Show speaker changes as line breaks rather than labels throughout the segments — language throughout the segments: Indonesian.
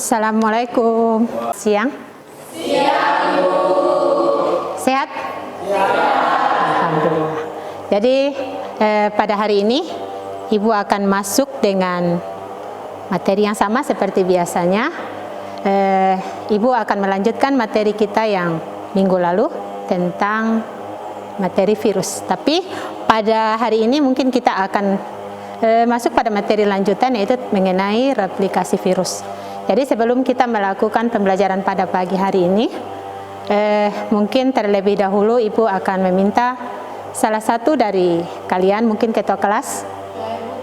Assalamualaikum. Siang. Siang, Ibu. Sehat? Alhamdulillah. Jadi pada hari ini Ibu akan masuk dengan materi yang sama seperti biasanya. Ibu akan melanjutkan materi kita yang minggu lalu tentang materi virus. Tapi pada hari ini mungkin kita akan masuk pada materi lanjutan, yaitu mengenai replikasi virus. Jadi sebelum kita melakukan pembelajaran pada pagi hari ini, mungkin terlebih dahulu Ibu akan meminta salah satu dari kalian, mungkin ketua kelas,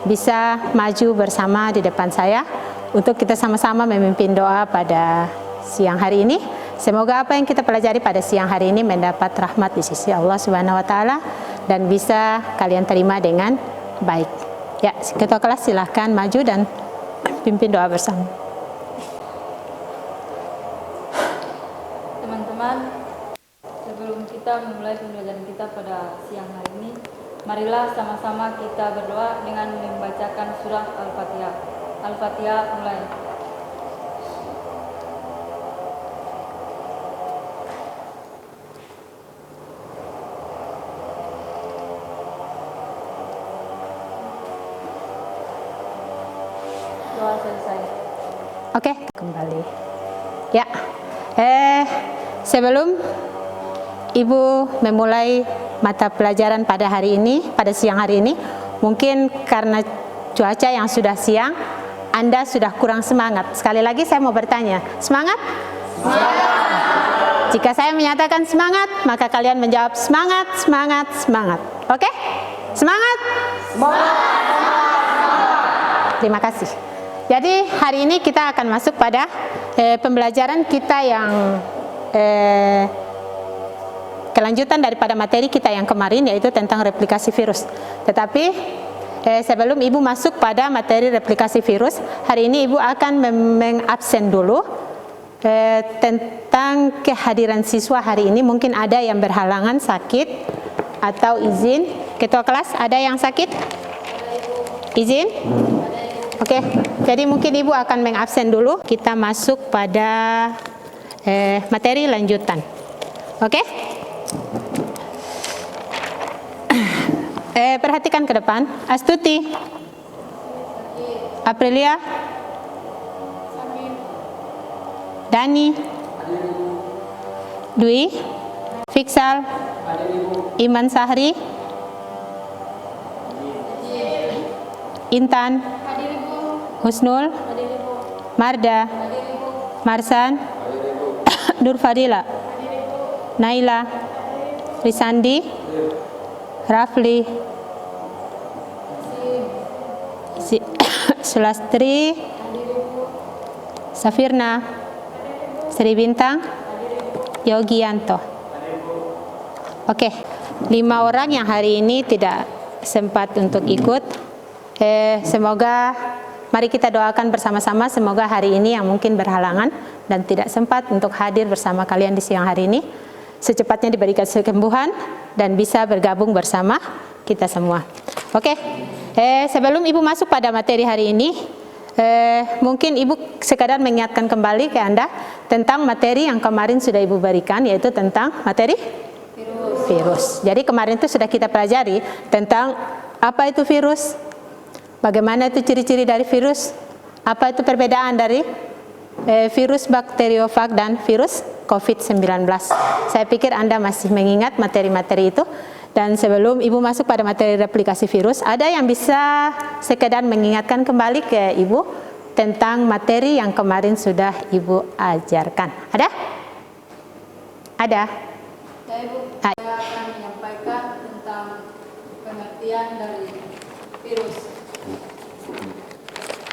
bisa maju bersama di depan saya untuk kita sama-sama memimpin doa pada siang hari ini. Semoga apa yang kita pelajari pada siang hari ini mendapat rahmat di sisi Allah Subhanahu wa taala dan bisa kalian terima dengan baik. Ya, ketua kelas silahkan maju dan pimpin doa bersama.
Teman-teman, sebelum kita memulai pembelajaran kita pada siang hari ini, marilah sama-sama kita berdoa dengan membacakan surah Al-Fatihah. Al-Fatihah mulai. Doa selesai.
Oke, kembali. Ya, sebelum Ibu memulai mata pelajaran pada hari ini, pada siang hari ini, mungkin karena cuaca yang sudah siang, Anda sudah kurang semangat. Sekali lagi saya mau bertanya, semangat? Semangat. Jika saya menyatakan semangat, maka kalian menjawab semangat, semangat, semangat. Oke? Semangat? Semangat. Terima kasih. Jadi hari ini kita akan masuk pada pembelajaran kita yang kelanjutan daripada materi kita yang kemarin, yaitu tentang replikasi virus. Tetapi sebelum Ibu masuk pada materi replikasi virus, hari ini Ibu akan mengabsen dulu tentang kehadiran siswa hari ini. Mungkin ada yang berhalangan, sakit, atau izin. Ketua kelas, ada yang sakit? Izin? Oke, jadi mungkin Ibu akan mengabsen dulu. Kita masuk pada materi lanjutan. Oke? Perhatikan ke depan. Astuti, Aprilia, Dani, Dwi, Fiksal, Iman Sahri, Intan, Husnul, Marda, Marsan, Nur Fadila, Naila, Risandi, Rafli, Sulastri, Safirna, Sri Bintang, Yogianto. Oke, 5 orang yang hari ini tidak sempat untuk ikut. Semoga mari kita doakan bersama-sama, semoga hari ini yang mungkin berhalangan dan tidak sempat untuk hadir bersama kalian di siang hari ini, secepatnya diberikan kesembuhan dan bisa bergabung bersama kita semua. Oke, sebelum Ibu masuk pada materi hari ini, mungkin Ibu sekadar mengingatkan kembali ke Anda tentang materi yang kemarin sudah Ibu berikan, yaitu tentang materi virus. Jadi kemarin itu sudah kita pelajari tentang apa itu virus, bagaimana itu ciri-ciri dari virus, apa itu perbedaan dari virus bakteriofag dan virus COVID-19. Saya pikir Anda masih mengingat materi-materi itu. Dan sebelum Ibu masuk pada materi replikasi virus, ada yang bisa sekedar mengingatkan kembali ke Ibu tentang materi yang kemarin sudah Ibu ajarkan. Ada? Ada?
Ya, Ibu. Saya akan menyampaikan tentang pengertian dari virus.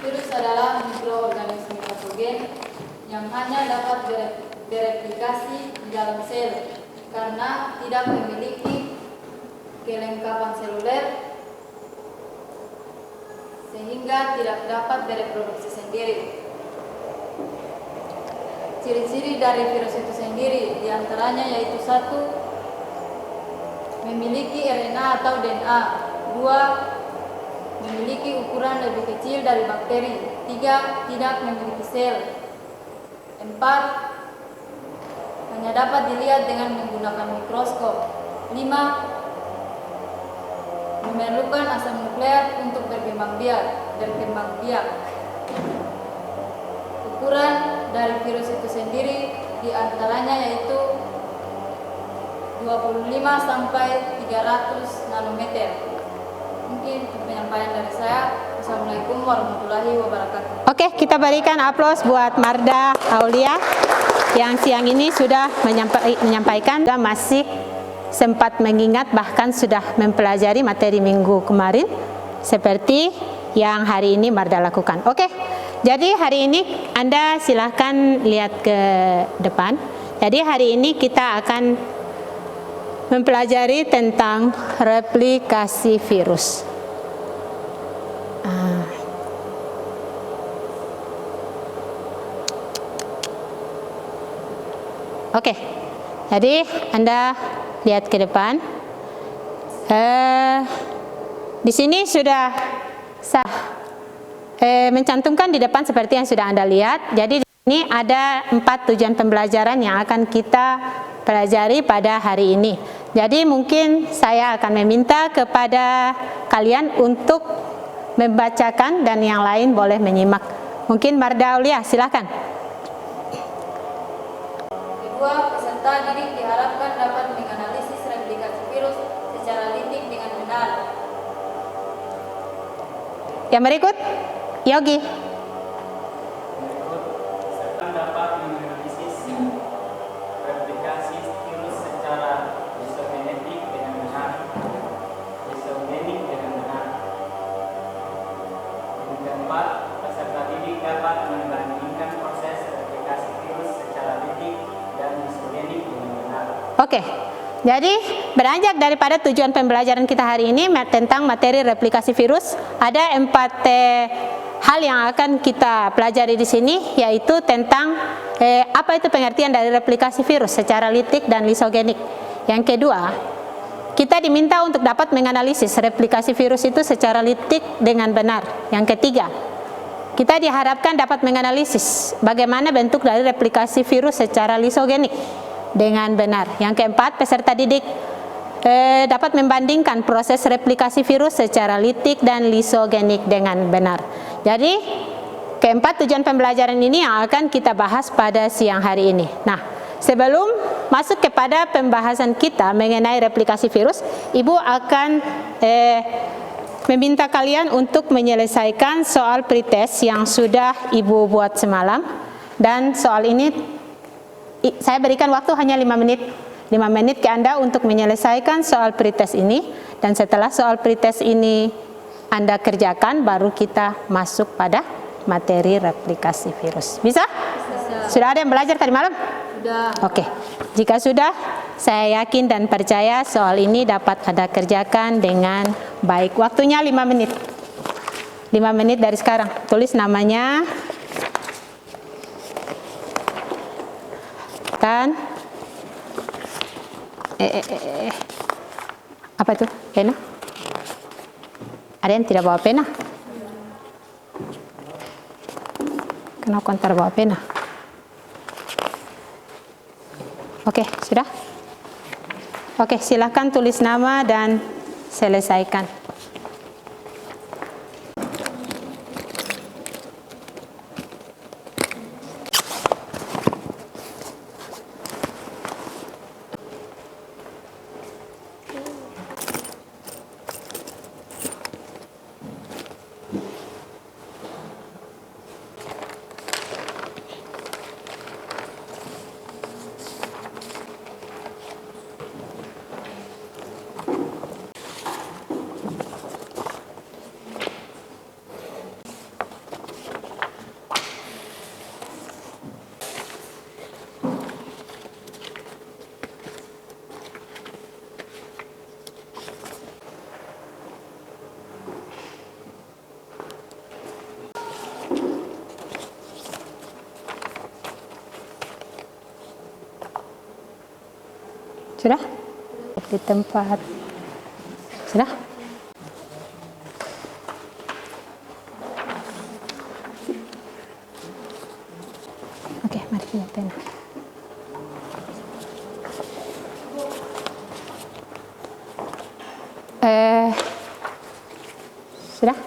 Virus adalah mikroorganisme patogen yang hanya dapat bereplikasi di dalam sel karena tidak memiliki kelengkapan seluler sehingga tidak dapat bereproduksi sendiri. Ciri-ciri dari virus itu sendiri diantaranya yaitu 1. Memiliki RNA atau DNA. 2. Memiliki ukuran lebih kecil dari bakteri. 3. Tidak memiliki sel. 4. Hanya dapat dilihat dengan menggunakan mikroskop. 5. Memerlukan asam nukleat untuk berkembang biak. Ukuran dari virus itu sendiri diantaranya yaitu 25 sampai 300 nanometer. Mungkin penyampaian dari saya. Assalamualaikum warahmatullahi wabarakatuh.
Oke, kita berikan aplaus buat Marda Aulia yang siang ini sudah menyampaikan dan masih sempat mengingat, bahkan sudah mempelajari materi minggu kemarin seperti yang hari ini Marda lakukan. Oke, jadi hari ini Anda silahkan lihat ke depan. Jadi hari ini kita akan mempelajari tentang replikasi virus. Oke, jadi Anda lihat ke depan. Di sini sudah mencantumkan di depan seperti yang sudah Anda lihat. Jadi di sini ada 4 tujuan pembelajaran yang akan kita pelajari pada hari ini. Jadi mungkin saya akan meminta kepada kalian untuk membacakan dan yang lain boleh menyimak. Mungkin Marda Aulia, silakan.
Kedua, peserta didik diharapkan dapat menganalisis replikasi virus secara litik dengan benar.
Yang berikut, Yogi.
Peserta dapat menganalisis replikasi virus secara isogenetik dengan benar. Yang keempat, peserta didik dapat membandingkan proses replikasi virus secara litik dan isogenik dengan benar.
Oke, jadi beranjak daripada tujuan pembelajaran kita hari ini tentang materi replikasi virus, ada 4 hal yang akan kita pelajari di sini, yaitu tentang apa itu pengertian dari replikasi virus secara litik dan lisogenik. Yang kedua, kita diminta untuk dapat menganalisis replikasi virus itu secara litik dengan benar. Yang ketiga, kita diharapkan dapat menganalisis bagaimana bentuk dari replikasi virus secara lisogenik dengan benar. Yang keempat, peserta didik dapat membandingkan proses replikasi virus secara litik dan lisogenik dengan benar. Jadi, keempat tujuan pembelajaran ini yang akan kita bahas pada siang hari ini. Nah, sebelum masuk kepada pembahasan kita mengenai replikasi virus, Ibu akan meminta kalian untuk menyelesaikan soal pretest yang sudah Ibu buat semalam. Dan soal ini saya berikan waktu hanya 5 menit. 5 menit ke Anda untuk menyelesaikan soal pretest ini. Dan setelah soal pretest ini Anda kerjakan, baru kita masuk pada materi replikasi virus. Bisa?
Bisa.
Sudah ada yang belajar tadi malam?
Sudah.
Oke, jika sudah, saya yakin dan percaya soal ini dapat Anda kerjakan dengan baik. Waktunya 5 menit. 5 menit dari sekarang. Tulis namanya. Dan apa itu? Pena? Ada yang tidak bawa pena? Kenapa antar bawa pena? Oke, sudah? Oke, silakan tulis nama dan selesaikan. Sudah? Di tempat. Sudah? Oke, mari kita Sudah?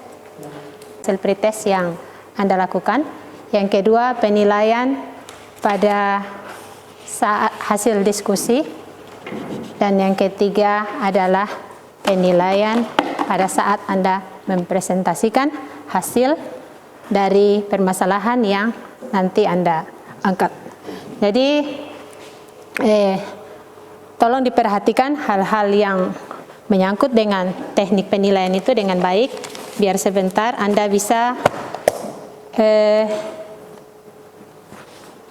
Hasil pretest yang Anda lakukan. Yang kedua, penilaian pada saat hasil diskusi. Dan yang ketiga adalah penilaian pada saat Anda mempresentasikan hasil dari permasalahan yang nanti Anda angkat. Jadi, tolong diperhatikan hal-hal yang menyangkut dengan teknik penilaian itu dengan baik, biar sebentar Anda bisa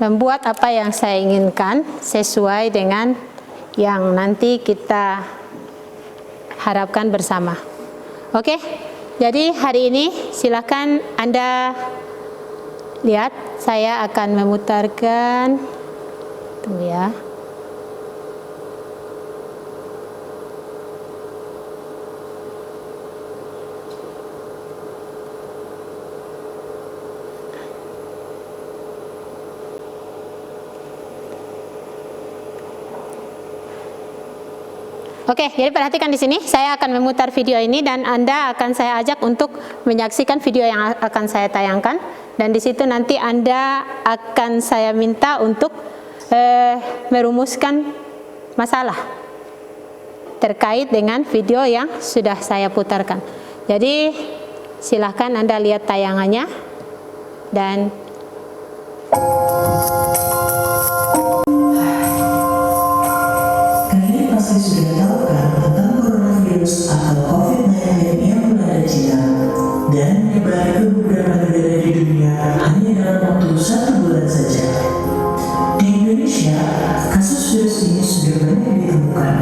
membuat apa yang saya inginkan sesuai dengan yang nanti kita harapkan bersama. Oke, jadi hari ini silakan Anda lihat, saya akan memutarkan, tunggu ya. Oke, jadi perhatikan di sini, saya akan memutar video ini dan Anda akan saya ajak untuk menyaksikan video yang akan saya tayangkan, dan di situ nanti Anda akan saya minta untuk merumuskan masalah terkait dengan video yang sudah saya putarkan. Jadi silahkan Anda lihat tayangannya dan
kalian pasti sudah tahu kan tentang coronavirus atau COVID-19 yang melanda Cina dan menyebar ke beberapa negara di dunia hanya dalam waktu 1 bulan saja. Di Indonesia, kasus virus ini sudah banyak ditemukan,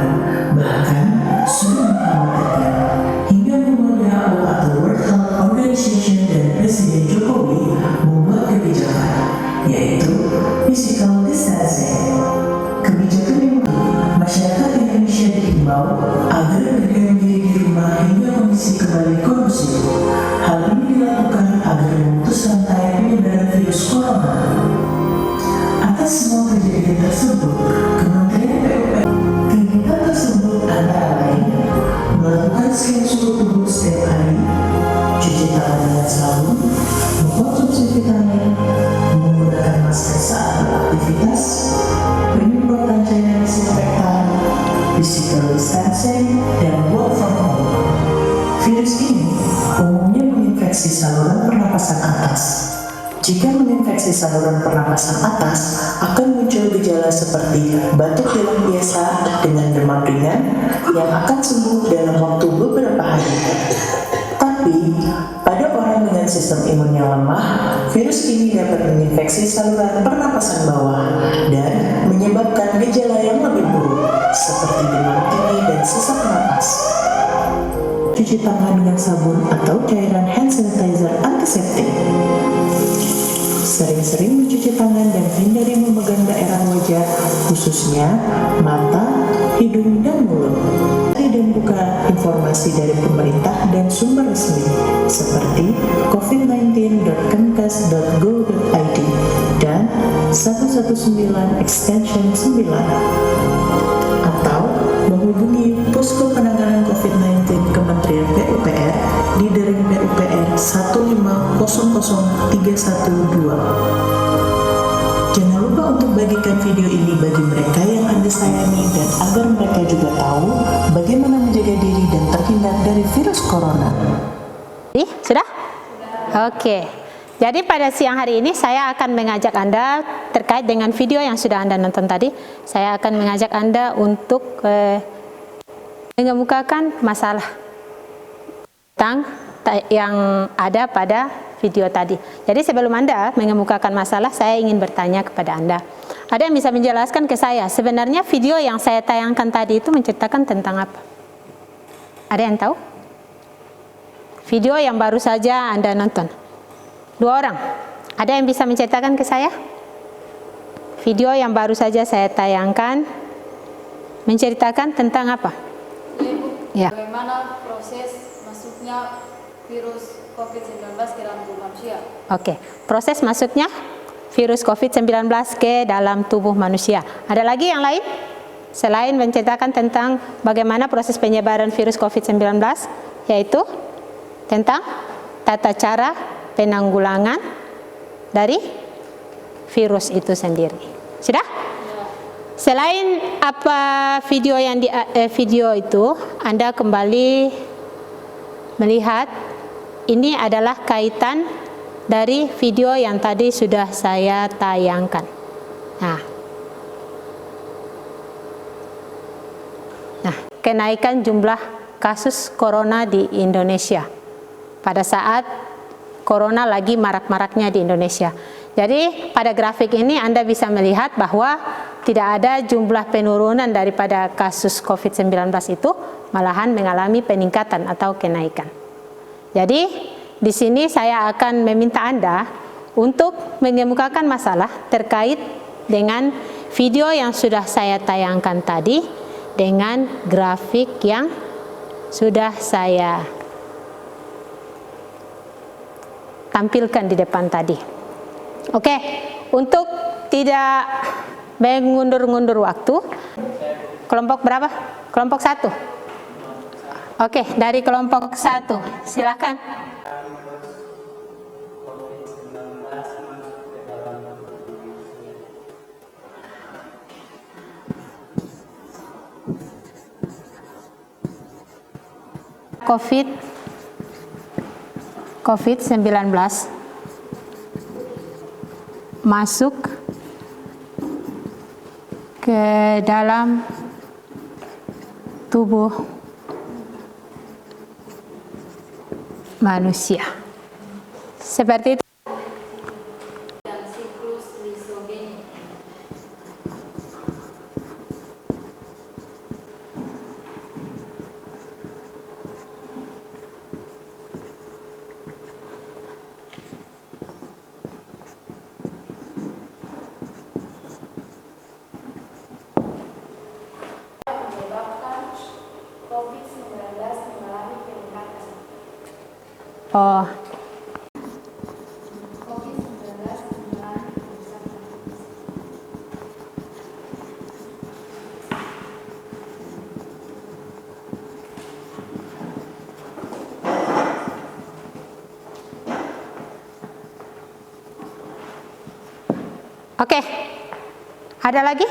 bahkan sudah mengkhawatirkan, hingga WHO atau World Health Organization dan Presiden Jokowi membuat kebijakan, yaitu physical distancing. Kebijakan ini masyarakat Indonesia diimbau agar berdiam diri di rumah hingga kondisi kembali kondusif. Hal ini dilakukan agar memutus rantai penyebaran virus corona. Atas semua kejadian tersebut, Kementerian PUPR kegiatan tersebut antara lain melakukan scan suhu tubuh setiap hari, cuci tangan dengan sabun, mengkonsumsi vitamin, menggunakan masker saat beraktivitas, penyemprotan cairan disinfektan, physical distancing, dan work from home. Virus ini umumnya menginfeksi saluran pernapasan atas. Jika menginfeksi saluran pernapasan atas, akan muncul gejala seperti batuk pilek biasa dengan demam ringan yang akan sembuh dalam waktu beberapa hari. Tapi, pada orang dengan sistem imun yang lemah, virus ini dapat menginfeksi saluran pernapasan bawah dan menyebabkan gejala yang lebih buruk, seperti demam tinggi dan sesak napas. Cuci tangan dengan sabun atau cairan hand sanitizer antiseptik. Sering-sering mencuci tangan dan hindari memegang daerah wajah, khususnya mata, hidung, dan mulut. Cari dan buka informasi dari pemerintah dan sumber resmi seperti covid19.kemkes.go.id dan 119 extension 9, atau menghubungi Posko Penanganan COVID-19 Kementerian PUPR di Dering PUPR 1500312. Jangan lupa untuk bagikan video ini bagi mereka yang Anda sayangi dan agar mereka juga tahu bagaimana menjaga diri dan terhindar dari virus corona.
Sudah? Oke. Jadi pada siang hari ini saya akan mengajak Anda terkait dengan video yang sudah Anda nonton tadi. Saya akan mengajak Anda untuk mengemukakan masalah tentang yang ada pada video tadi. Jadi sebelum Anda mengemukakan masalah, saya ingin bertanya kepada Anda. Ada yang bisa menjelaskan ke saya, sebenarnya video yang saya tayangkan tadi itu menceritakan tentang apa? Ada yang tahu? Video yang baru saja Anda nonton. 2 orang. Ada yang bisa menceritakan ke saya? Video yang baru saja saya tayangkan menceritakan tentang apa? Ya.
Bagaimana proses masuknya virus COVID-19 ke dalam tubuh manusia?
Oke, proses masuknya virus COVID-19 ke dalam tubuh manusia. Ada lagi yang lain? Selain menceritakan tentang bagaimana proses penyebaran virus COVID-19, yaitu tentang tata cara penanggulangan dari virus itu sendiri. Sudah? Selain apa video yang video itu, Anda kembali melihat ini adalah kaitan dari video yang tadi sudah saya tayangkan. Nah, kenaikan jumlah kasus corona di Indonesia pada saat corona lagi marak-maraknya di Indonesia. Jadi pada grafik ini Anda bisa melihat bahwa tidak ada jumlah penurunan daripada kasus COVID-19 itu, malahan mengalami peningkatan atau kenaikan. Jadi di sini saya akan meminta Anda untuk mengemukakan masalah terkait dengan video yang sudah saya tayangkan tadi dengan grafik yang sudah saya tampilkan di depan tadi. Oke, untuk tidak mengundur-undur waktu, kelompok berapa? Kelompok 1. Oke, dari kelompok 1, silakan. COVID-19 masuk ke dalam tubuh manusia. Seperti itu.
Dan siklus lisogenik.
Menyebabkan COVID-19 mengalami peningkatan.
Oh,
COVID-19 mengalami peningkatan.
oke. Ada lagi?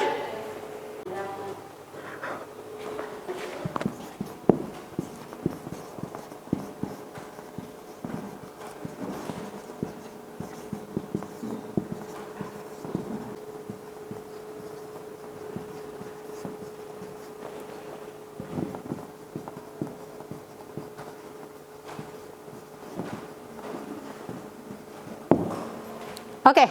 Oke.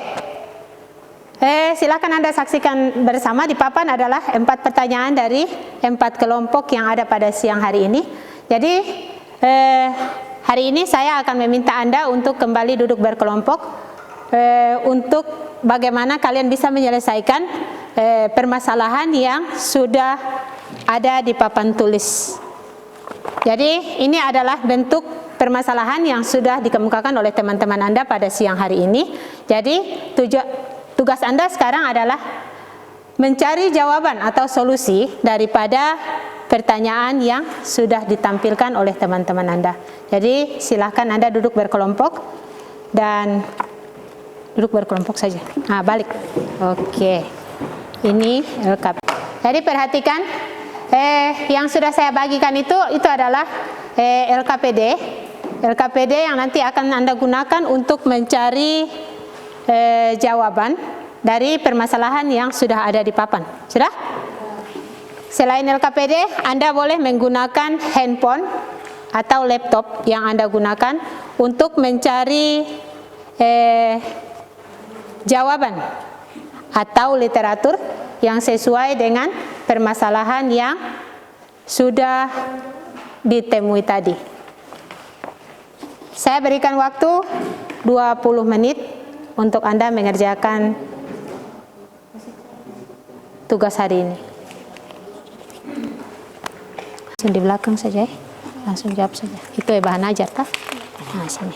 Silakan Anda saksikan bersama. Di papan adalah 4 pertanyaan dari 4 kelompok yang ada pada siang hari ini. Jadi hari ini saya akan meminta Anda untuk kembali duduk berkelompok untuk bagaimana kalian bisa menyelesaikan permasalahan yang sudah ada di papan tulis. Jadi ini adalah bentuk permasalahan yang sudah dikemukakan oleh teman-teman Anda pada siang hari ini. Jadi tugas Anda sekarang adalah mencari jawaban atau solusi daripada pertanyaan yang sudah ditampilkan oleh teman-teman Anda. Jadi silakan Anda duduk berkelompok dan duduk berkelompok saja. Nah, balik. Oke. Ini LKP. Jadi perhatikan yang sudah saya bagikan itu adalah LKPD yang nanti akan Anda gunakan untuk mencari jawaban dari permasalahan yang sudah ada di papan. Sudah? Selain LKPD, Anda boleh menggunakan handphone atau laptop yang Anda gunakan untuk mencari jawaban atau literatur yang sesuai dengan permasalahan yang sudah ditemui tadi. Saya berikan waktu 20 menit untuk Anda mengerjakan tugas hari ini. Langsung di belakang saja ya. Langsung jawab saja. Itu bahan ajar kah? Nah, sini.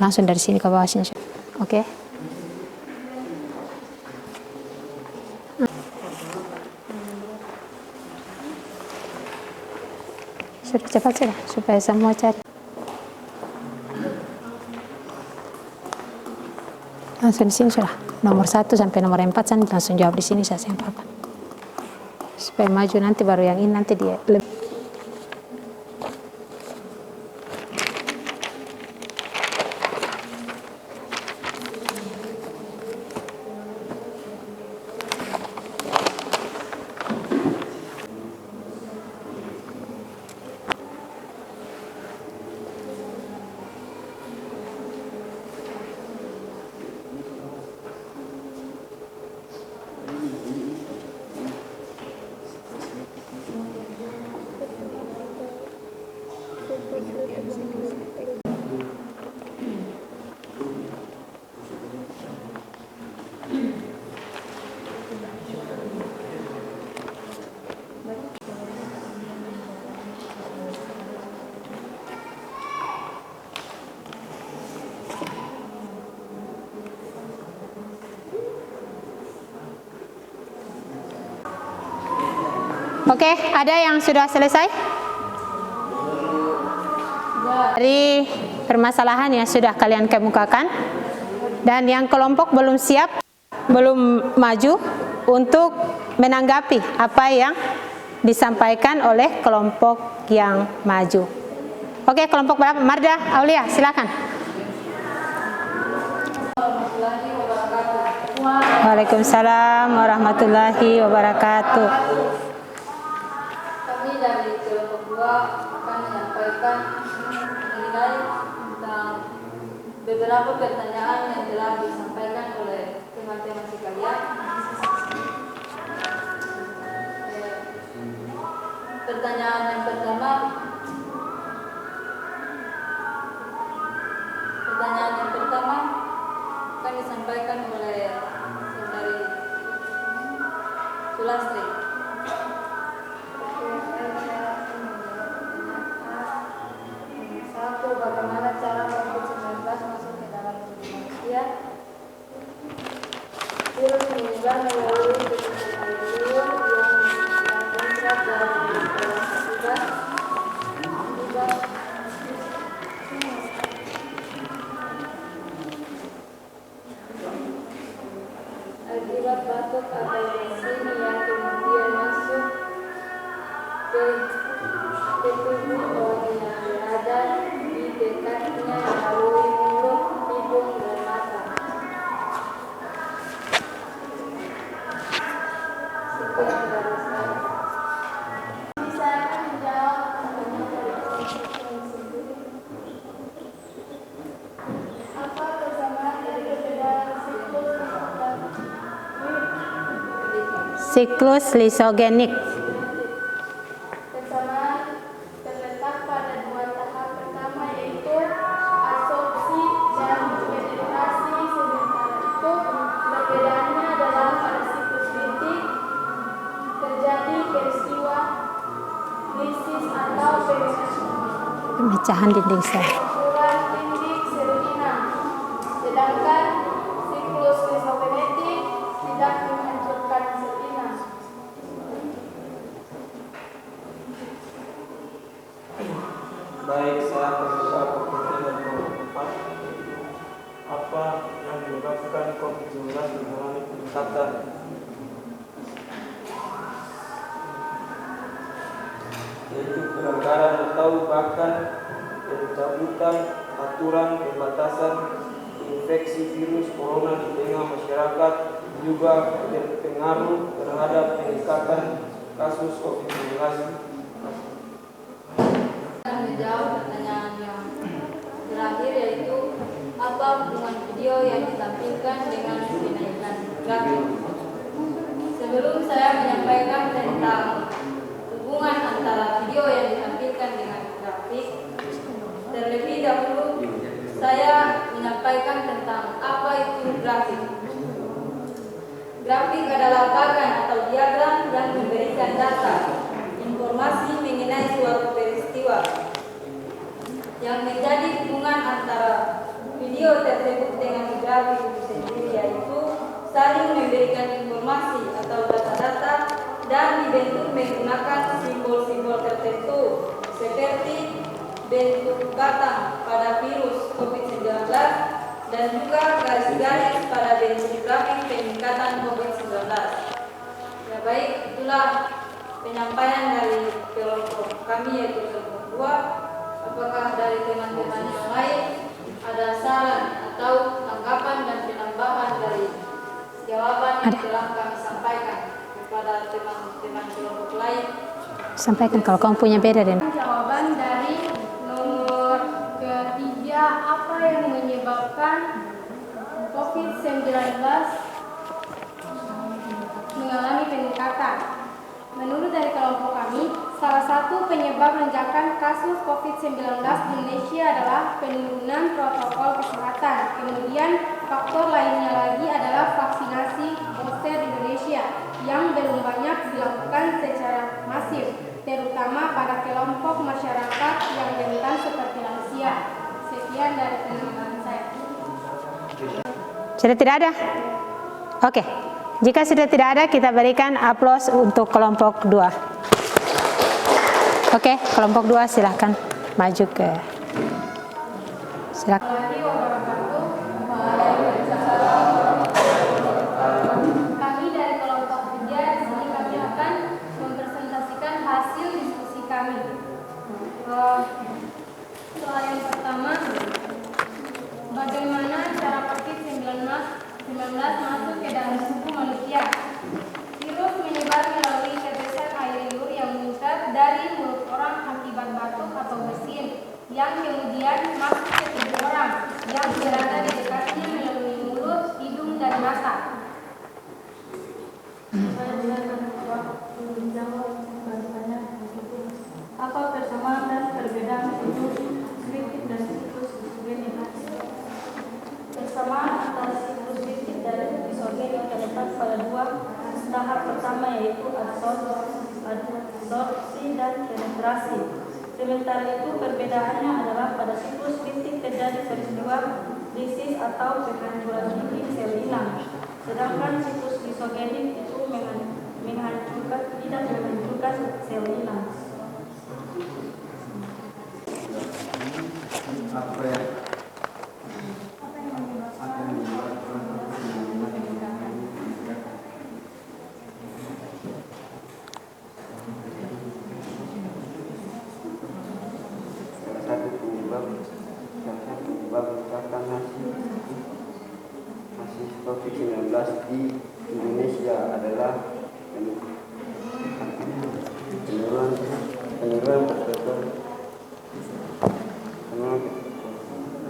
Langsung dari sini ke bawah sini. Oke. Sudah cepat sudah, supaya semua cari. Langsung di sini sudah. Nomor 1 sampai nomor 4 saya langsung jawab di sini saya sampaikan. Supaya maju nanti baru yang ini nanti dia lebih. Oke, ada yang sudah selesai? Dari permasalahan yang sudah kalian kemukakan. Dan yang kelompok belum siap, belum maju untuk menanggapi apa yang disampaikan oleh kelompok yang maju. Oke, kelompok berapa? Marda, Aulia, silakan. Waalaikumsalam warahmatullahi wabarakatuh.
Kami dari kelompok 2 akan menyampaikan mengenai tentang beberapa pertanyaan yang telah disampaikan oleh teman-teman sekalian. Pertanyaan yang pertama akan disampaikan oleh saudari Sulastri.
Satu, bagaimana cara COVID-19 masuk ke dalam tubuh manusia? Virus menyebar melalui tubuh air liur yang muncrat dari akibat batuk atau bersin yang kemudian masuk ke tubuh orang yang berada di dekatnya melalui mulut, hidung, dan mata. Sekian dari saya. Bisa akan menjawab pertanyaan dari kelompok yang sendiri. Apa kesamaan dan perbedaan
Siklus lisogenik.
Kesamaan terletak pada 2 tahap pertama, yaitu absorpsi dan penetrasi. Sementara itu perbedaannya adalah pada siklus litik terjadi peristiwa lisis atau
Pemecahan dinding sel.
pembentukan tindik sel-inang, sedangkan siklus lisogenetik tidak menghancurkan sel inang.
Baik, saya akan menjawab pertanyaan nomor 4. Apa yang menyebabkan COVID-19 mengalami peningkatan? Yaitu pelanggaran atau bahkan pencabutan aturan pembatasan infeksi virus corona di tengah masyarakat juga berpengaruh terhadap peningkatan kasus COVID-19.
Akan menjawab pertanyaan yang terakhir, yaitu apa hubungan video yang ditampilkan dengan kenaikan grafik. Sebelum saya menyampaikan tentang hubungan antara video yang ditampilkan dengan grafik, terlebih dahulu saya menyampaikan tentang apa itu grafik. Grafik adalah bagan atau diagram yang memberikan data, informasi mengenai suatu peristiwa. Yang menjadi hubungan antara video tersebut dengan grafik itu sendiri, yaitu saling memberikan informasi atau data-data dan dibentuk menggunakan simbol-simbol tertentu seperti bentuk batang pada virus COVID-19 dan juga garis-garis pada bentuk grafik peningkatan COVID-19. Ya baik, itulah penyampaian dari kelompok kami yaitu kelompok 2. Apakah dari teman-teman yang lain ada saran atau tanggapan dan penambahan dari jawaban yang telah kami sampaikan kepada teman-teman kelompok lain?
Sampaikan kalau kamu punya beda dan
Jawaban dari nomor ketiga, apa yang menyebabkan COVID-19 mengalami peningkatan? Menurut dari kelompok kami, salah satu penyebab lonjakan kasus COVID-19 di Indonesia adalah penurunan protokol kesehatan. Kemudian faktor lainnya lagi adalah vaksinasi booster di Indonesia yang belum banyak dilakukan secara masif, terutama pada kelompok masyarakat yang rentan seperti lansia. Sekian dari penambahan saya.
sudah tidak ada? Oke. Jika sudah tidak ada, kita berikan aplaus untuk kelompok 2. Oke, kelompok 2 silahkan maju ke. Silakan.
Kami dari kelompok 3 di sini kami akan mempresentasikan hasil diskusi kami. Soal yang pertama, bagaimana cara COVID-19 masuk ke dalam tubuh manusia? Virus menyebar melalui tetesan air liur yang meningkat dari mulut orang akibat batuk atau bersin, yang kemudian masuk ke tubuh orang yang berada di dekatnya melalui mulut, hidung, dan mata.
Apa persamaan dan perbedaan siklus kritik dan siklus isogenik? Persamaan antara siklus kritik dan isogenik terletak pada 2 tahap pertama, yaitu adsorpsi dan penetrasi. Sementara itu perbedaannya adalah pada siklus kritik terjadi peristiwa krisis atau penghancuran gigi sel inang, sedangkan siklus isogenik itu tidak menghancurkan sel inang.
Salah satu penyebab lonjakan kasus COVID-19 di Indonesia adalah penurunan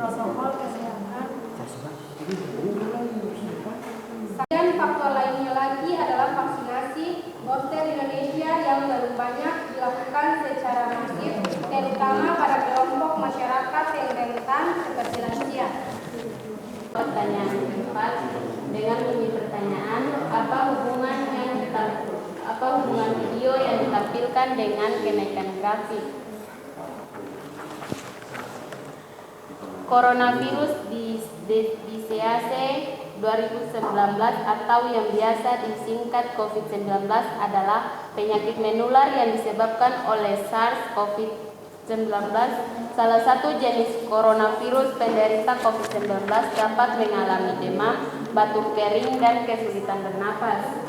Protokol kesehatan. Dan faktor lainnya lagi adalah vaksinasi booster di Indonesia yang belum banyak dilakukan secara masif, terutama pada kelompok masyarakat yang rentan seperti lansia.
Pertanyaan keempat dengan bunyi pertanyaan, apa hubungan video yang ditampilkan dengan kenaikan grafik? Coronavirus disease 2019 atau yang biasa disingkat COVID-19 adalah penyakit menular yang disebabkan oleh SARS-CoV-19. Salah satu jenis coronavirus penderita COVID-19 dapat mengalami demam, batuk kering, dan kesulitan bernapas.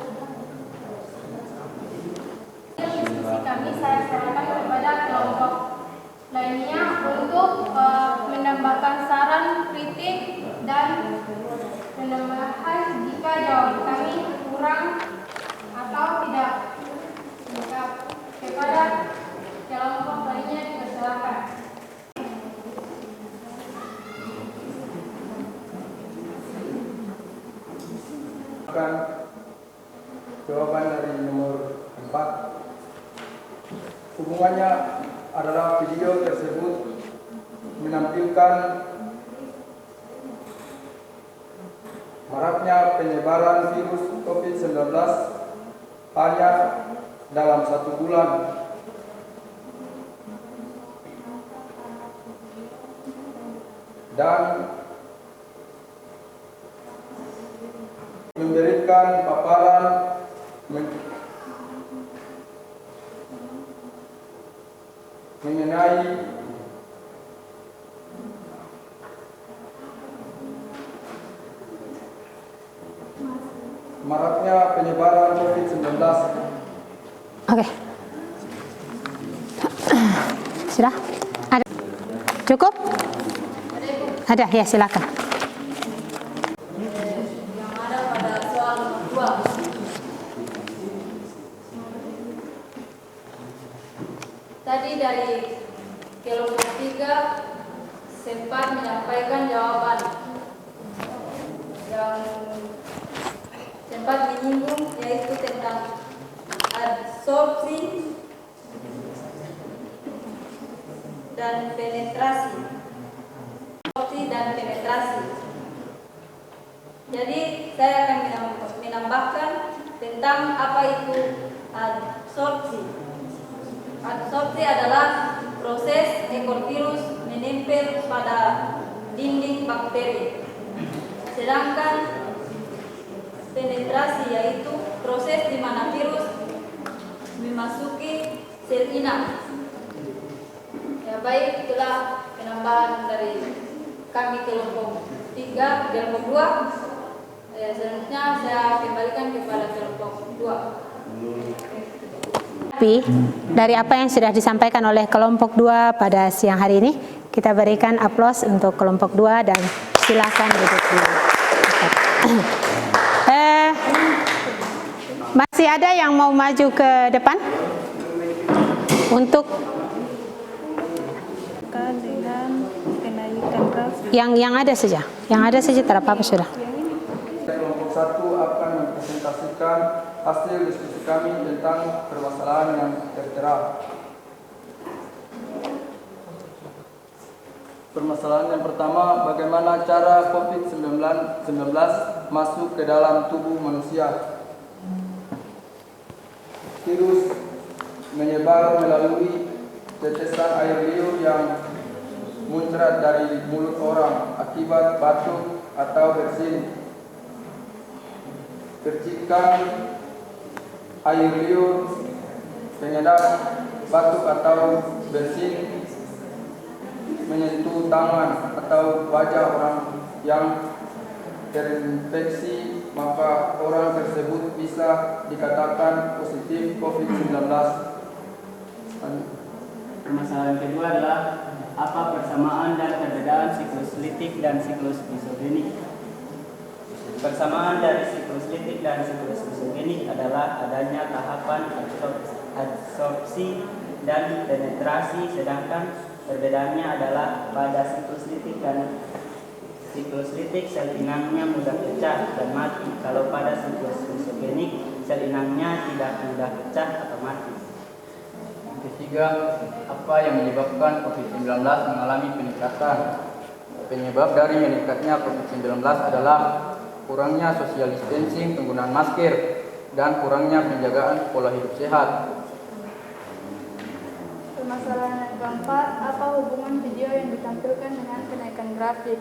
Diskusi kami saya serahkan kepada kelompok lainnya untuk menambahkan saran, kritik, dan penambahan jika jawaban kami kurang atau tidak lengkap. Kepada kelompok lainnya dipersilakan.
Jawaban dari nomor 4. Hubungannya adalah video tersebut menampilkan maraknya penyebaran virus COVID-19 hanya dalam 1 bulan. Dan memberikan paparan mengenai
Sudah? Ada? Cukup? Ada, ya silakan.
Yang ada pada soal nomor 2. Tadi dari kelompok 3 sempat menyampaikan jawaban yang sempat menyinggung, yaitu tentang absorpsi dan penetrasi. Absorpsi dan penetrasi. Jadi saya akan menambahkan tentang apa itu absorpsi. Absorpsi adalah proses ekor virus menempel pada dinding bakteri. Sedangkan penetrasi yaitu proses di mana virus memasuki sel inang. Ya baik, itulah penambahan dari kami kelompok 3, kelompok 2. Selanjutnya saya kembalikan kepada kelompok 2.
Tapi dari apa yang sudah disampaikan oleh kelompok 2 pada siang hari ini, kita berikan aplaus untuk kelompok 2 dan silakan duduk dulu. Masih ada yang mau maju ke depan untuk yang ada saja, tak apa-apa sudah.
Kelompok 1 akan mempresentasikan hasil diskusi kami tentang permasalahan yang tertera. Permasalahan yang pertama, bagaimana cara COVID-19 masuk ke dalam tubuh manusia. Virus menyebar melalui tetesan air liur yang muncrat dari mulut orang akibat batuk atau bersin. Percikan air liur pengedap batuk atau bersin menyentuh tangan atau wajah orang yang terinfeksi, maka orang tersebut bisa dikatakan positif COVID-19.
Permasalahan kedua adalah apa persamaan dan perbedaan siklus litik dan siklus isogenik. Persamaan dari siklus litik dan siklus isogenik adalah adanya tahapan absorpsi dan penetrasi, sedangkan perbedaannya adalah pada siklus litik sel inangnya mudah pecah dan mati, kalau pada siklus isogenik sel inangnya tidak mudah pecah atau mati.
Ketiga, apa yang menyebabkan COVID-19 mengalami peningkatan? Penyebab dari meningkatnya COVID-19 adalah kurangnya social distancing, penggunaan masker, dan kurangnya penjagaan pola hidup sehat.
Permasalahan yang keempat, apa hubungan video yang ditampilkan dengan kenaikan grafik?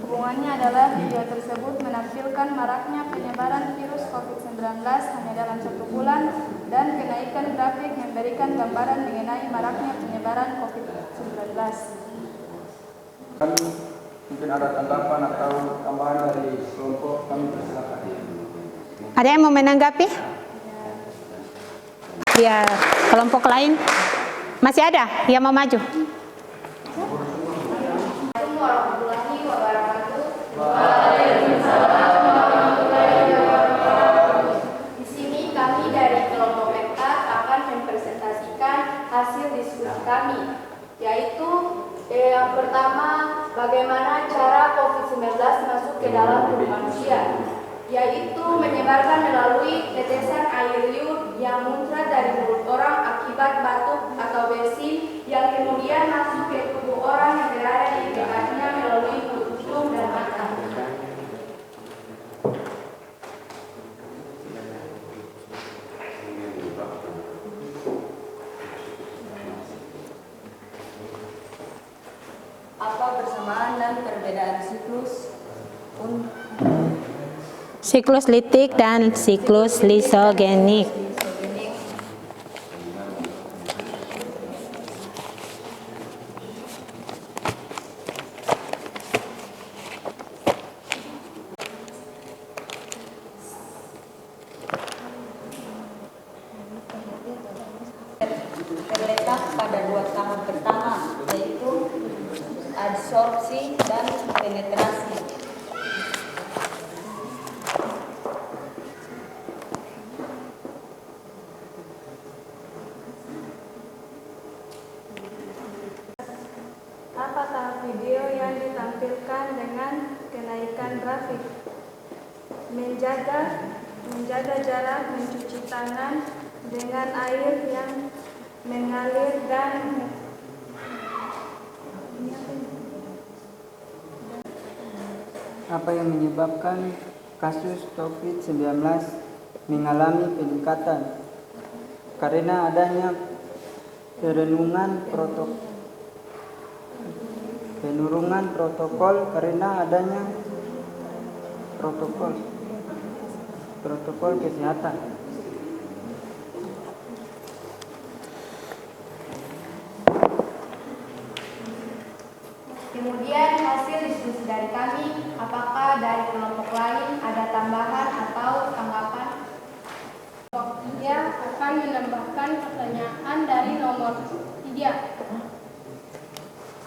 Hubungannya adalah video tersebut menampilkan maraknya penyebaran virus COVID-19 hanya dalam 1 bulan, dan kenaikan grafik memberikan gambaran mengenai maraknya penyebaran COVID-19.
Mungkin ada tanggapan atau tambahan dari kelompok, kami persilakan.
Ada yang mau menanggapi? Biar kelompok lain. Masih ada yang mau maju?
Di sini kami dari kelompok 4 akan mempresentasikan hasil diskusi kami, yaitu yang pertama, bagaimana cara COVID-19 masuk ke dalam tubuh manusia, yaitu menyebarkan melalui tetesan air liur yang muncrat dari mulut orang akibat batuk atau bersin, yang kemudian masuk ke tubuh orang yang berada di dekatnya melalui mulut, hidung, dan mata.
Apa persamaan dan perbedaan
Siklus litik dan siklus lisogenik.
terletak pada 2 tahun pertama absorpsi dan penetrasi. Apa tahap video yang ditampilkan dengan kenaikan grafik? Menjaga jarak, mencuci tangan dengan air yang mengalir dan
Apa yang menyebabkan kasus COVID-19 mengalami peningkatan? Karena adanya penurungan protokol, karena adanya protokol kesehatan.
Kemudian hasil diskusi dari kami, apakah dari kelompok lain ada tambahan atau tanggapan? Dia akan menambahkan pertanyaan dari nomor 3.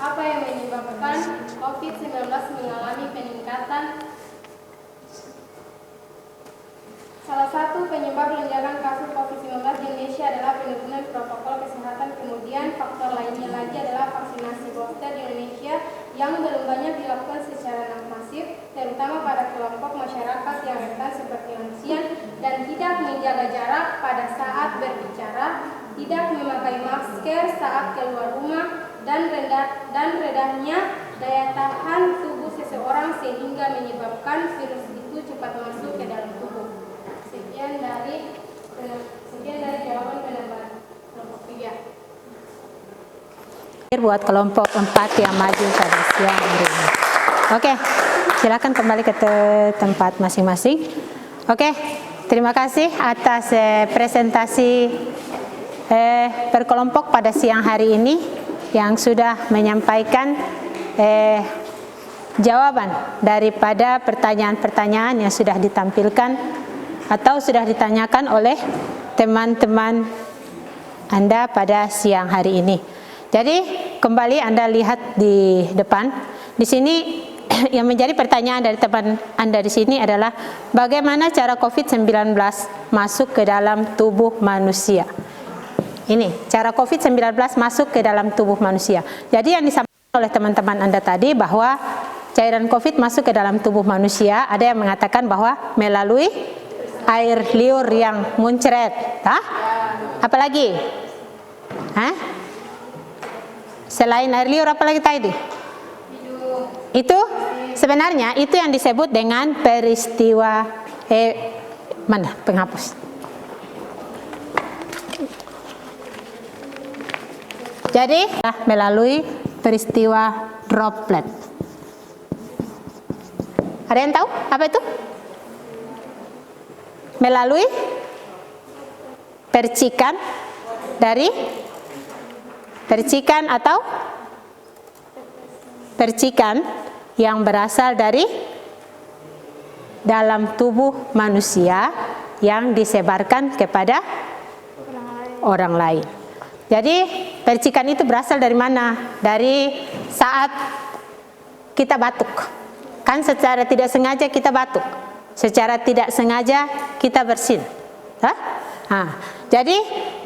Apa yang menyebabkan COVID-19 mengalami peningkatan? Salah satu penyebab lonjakan kasus COVID-19 di Indonesia adalah penurunan protokol kesehatan. Kemudian faktor lainnya lagi adalah vaksinasi booster di Indonesia yang belum banyak dilakukan secara masif, terutama pada kelompok masyarakat yang rentan seperti lansia, dan tidak menjaga jarak pada saat berbicara, tidak memakai masker saat keluar rumah, dan rendahnya daya tahan tubuh seseorang sehingga menyebabkan virus itu cepat masuk ke dalam tubuh. Sekian dari jawaban pendapat kelompok 3.
Buat kelompok 4 yang maju pada siang hari ini. Oke, silakan kembali ke tempat masing-masing. Oke, terima kasih atas presentasi berkelompok pada siang hari ini yang sudah menyampaikan jawaban daripada pertanyaan-pertanyaan yang sudah ditampilkan atau sudah ditanyakan oleh teman-teman Anda pada siang hari ini. Jadi kembali Anda lihat di depan, di sini yang menjadi pertanyaan dari teman Anda di sini adalah bagaimana cara COVID-19 masuk ke dalam tubuh manusia. Ini cara COVID-19 masuk ke dalam tubuh manusia. Jadi yang disampaikan oleh teman-teman Anda tadi bahwa cairan COVID masuk ke dalam tubuh manusia, ada yang mengatakan bahwa melalui air liur yang muncrat. Apalagi? Selain air liur apalagi tadi? Itu sebenarnya itu yang disebut dengan peristiwa mana penghapus. Jadi melalui peristiwa droplet. Ada yang tahu apa itu? Melalui percikan atau percikan yang berasal dari dalam tubuh manusia yang disebarkan kepada orang lain. Jadi percikan itu berasal dari mana? Dari saat kita batuk. Kan secara tidak sengaja kita batuk. Secara tidak sengaja kita bersin. Jadi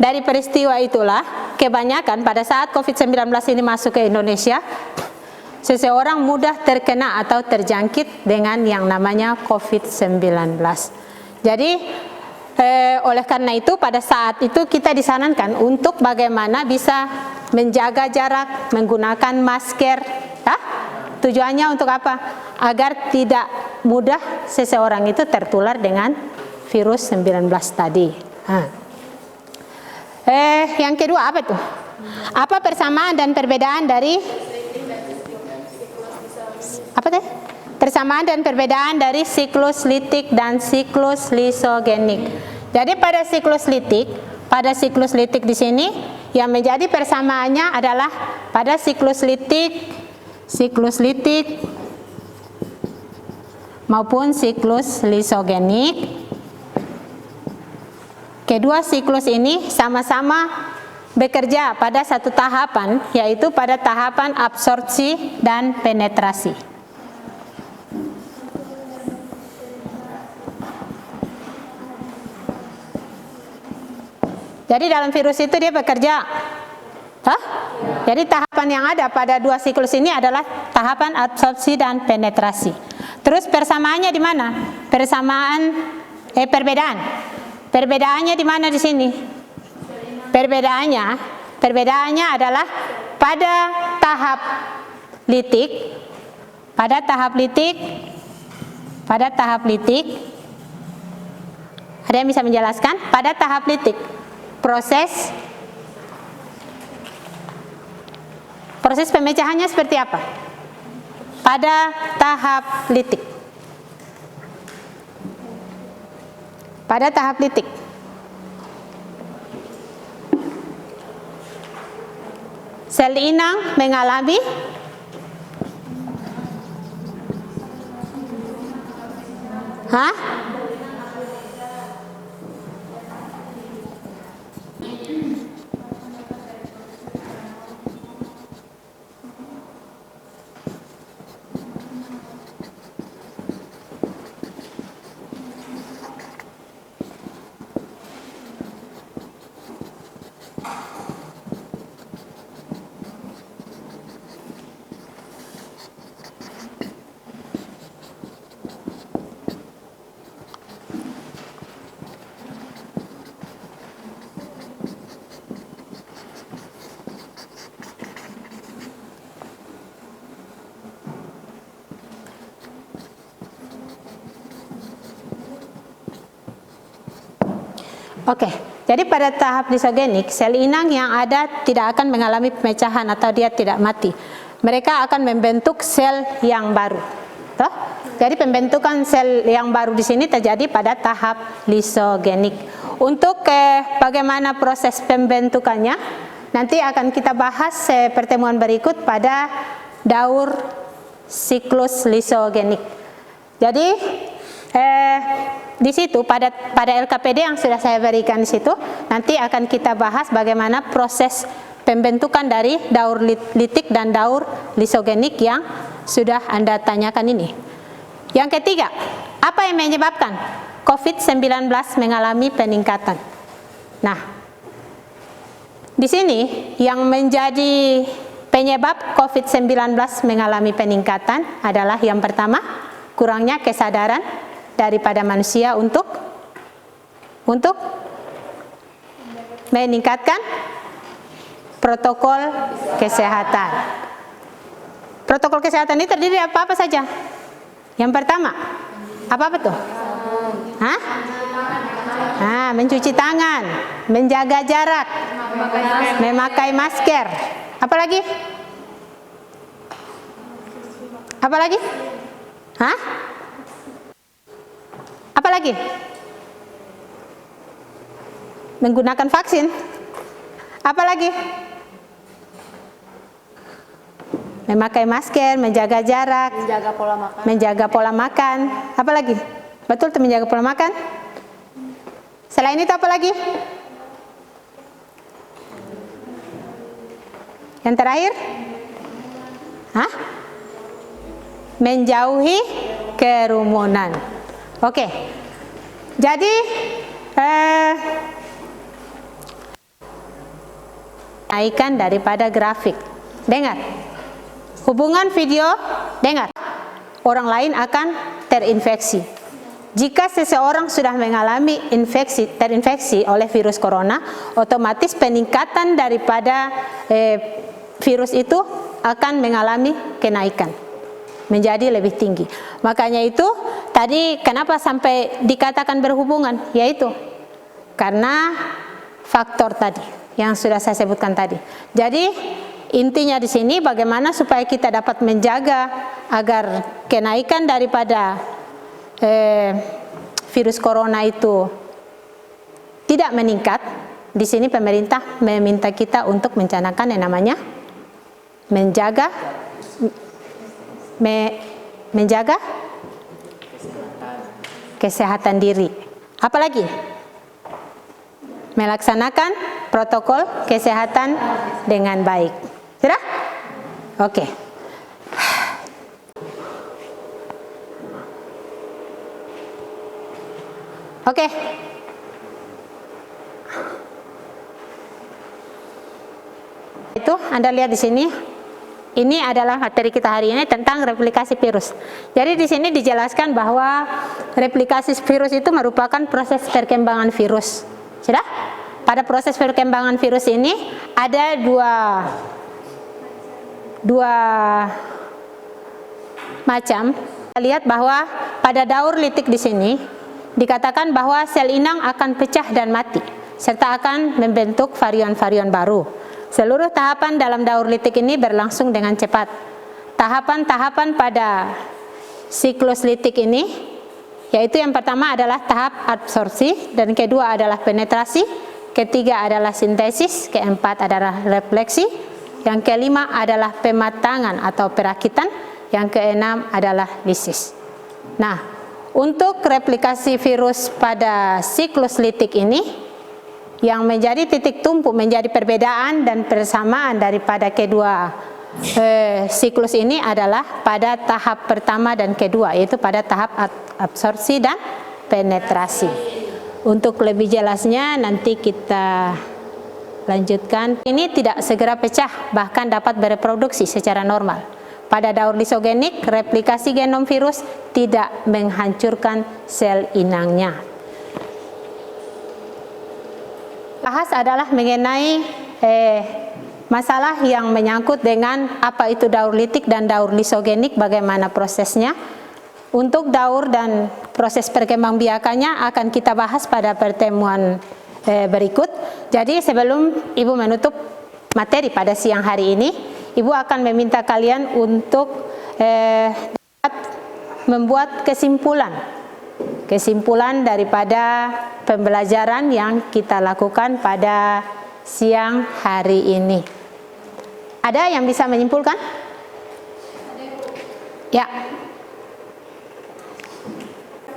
dari peristiwa itulah kebanyakan pada saat COVID-19 ini masuk ke Indonesia, seseorang mudah terkena atau terjangkit dengan yang namanya COVID-19. Jadi oleh karena itu pada saat itu kita disarankan untuk bagaimana bisa menjaga jarak, menggunakan masker. Tujuannya untuk apa? Agar tidak mudah seseorang itu tertular dengan virus 19 tadi. Yang kedua apa tuh? Apa persamaan dan perbedaan dari apa teh? Persamaan dan perbedaan dari siklus litik dan siklus lisogenik. Jadi pada siklus litik di sini yang menjadi persamaannya adalah pada siklus litik maupun siklus lisogenik. Kedua siklus ini sama-sama bekerja pada satu tahapan, yaitu pada tahapan absorpsi dan penetrasi. Jadi dalam virus itu dia bekerja. Jadi tahapan yang ada pada dua siklus ini adalah tahapan absorpsi dan penetrasi. Terus persamaannya di mana? Perbedaan. Perbedaannya di mana di sini? Perbedaannya adalah pada tahap litik, ada yang bisa menjelaskan? Pada tahap litik, proses pemecahannya seperti apa? Pada tahap litik. Sel inang mengalami Oke, jadi pada tahap lisogenik, sel inang yang ada tidak akan mengalami pemecahan atau dia tidak mati. Mereka akan membentuk sel yang baru. Toh? Jadi pembentukan sel yang baru di sini terjadi pada tahap lisogenik. Untuk bagaimana proses pembentukannya, nanti akan kita bahas pertemuan berikut pada daur siklus lisogenik. Jadi di situ pada LKPD yang sudah saya berikan di situ, nanti akan kita bahas bagaimana proses pembentukan dari daur litik dan daur lisogenik yang sudah Anda tanyakan ini. Yang ketiga, apa yang menyebabkan COVID-19 mengalami peningkatan? Nah, di sini yang menjadi penyebab COVID-19 mengalami peningkatan adalah yang pertama, kurangnya kesadaran daripada manusia untuk meningkatkan protokol kesehatan. Protokol kesehatan ini terdiri dari apa saja? Yang pertama, apa tuh? Mencuci tangan, menjaga jarak, memakai masker. Apa lagi? Apa lagi? Apa lagi? Menggunakan vaksin. Apa lagi? Memakai masker, menjaga jarak, menjaga pola makan. Apa lagi? Betul tuh, menjaga pola makan. Selain itu apa lagi? Yang terakhir? Menjauhi kerumunan. Oke, jadi naikkan daripada grafik. Dengar, hubungan video, dengar, orang lain akan terinfeksi. Jika seseorang sudah mengalami terinfeksi oleh virus corona, otomatis peningkatan daripada virus itu akan mengalami kenaikan, menjadi lebih tinggi. Makanya itu tadi kenapa sampai dikatakan berhubungan, yaitu karena faktor tadi yang sudah saya sebutkan tadi. Jadi intinya di sini bagaimana supaya kita dapat menjaga agar kenaikan daripada virus corona itu tidak meningkat. Di sini pemerintah meminta kita untuk mencanangkan yang namanya menjaga kesehatan diri. Apalagi melaksanakan protokol kesehatan dengan baik. Sudah? Oke. Oke. Itu Anda lihat di sini. Ini adalah materi kita hari ini tentang replikasi virus. Jadi di sini dijelaskan bahwa replikasi virus itu merupakan proses perkembangan virus. Sudah? Pada proses perkembangan virus ini ada dua macam. Kita lihat bahwa pada daur litik di sini dikatakan bahwa sel inang akan pecah dan mati serta akan membentuk varian-varian baru. Seluruh tahapan dalam daur litik ini berlangsung dengan cepat. Tahapan-tahapan pada siklus litik ini, yaitu yang pertama adalah tahap absorpsi, dan kedua adalah penetrasi, ketiga adalah sintesis, keempat adalah refleksi, yang kelima adalah pematangan atau perakitan, yang keenam adalah lisis. Nah, untuk replikasi virus pada siklus litik ini, yang menjadi titik tumpu menjadi perbedaan dan persamaan daripada kedua siklus ini adalah pada tahap pertama dan kedua, yaitu pada tahap absorpsi dan penetrasi. Untuk lebih jelasnya nanti kita lanjutkan. Ini tidak segera pecah, bahkan dapat bereproduksi secara normal. Pada daur lisogenik, replikasi genom virus tidak menghancurkan sel inangnya. Bahas adalah mengenai masalah yang menyangkut dengan apa itu daur litik dan daur lisogenik, bagaimana prosesnya. Untuk daur dan proses perkembangbiakannya akan kita bahas pada pertemuan berikut. Jadi sebelum Ibu menutup materi pada siang hari ini, Ibu akan meminta kalian untuk dapat membuat kesimpulan daripada pembelajaran yang kita lakukan pada siang hari ini. Ada yang bisa menyimpulkan? Ya.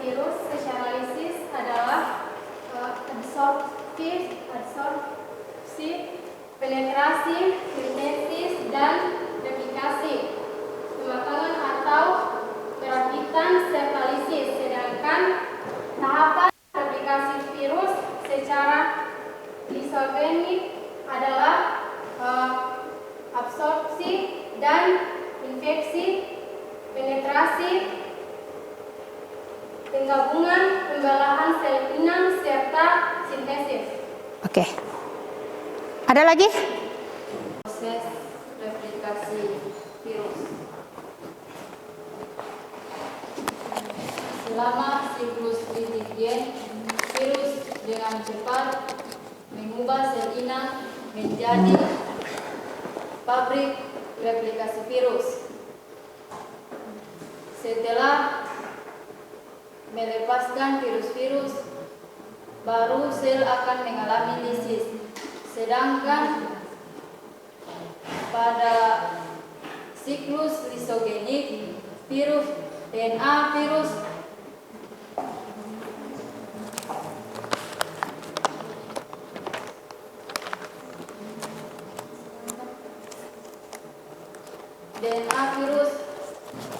Virus secara lisis adalah absorpsi, penetrasi, sintesis, dan replikasi. Pematangan atau perakitan serta lisis. Sedangkan tahapan replikasi virus secara lisogenik adalah absorpsi dan infeksi, penetrasi, penggabungan, pembelahan sel inang, serta sintesis.
Oke. Ada lagi?
Proses replikasi virus. Selama siklus litik gen, virus dengan cepat mengubah sel inang menjadi pabrik replikasi virus. Setelah melepaskan virus-virus, baru sel akan mengalami lisis. Sedangkan pada siklus lisogenik, virus DNA virus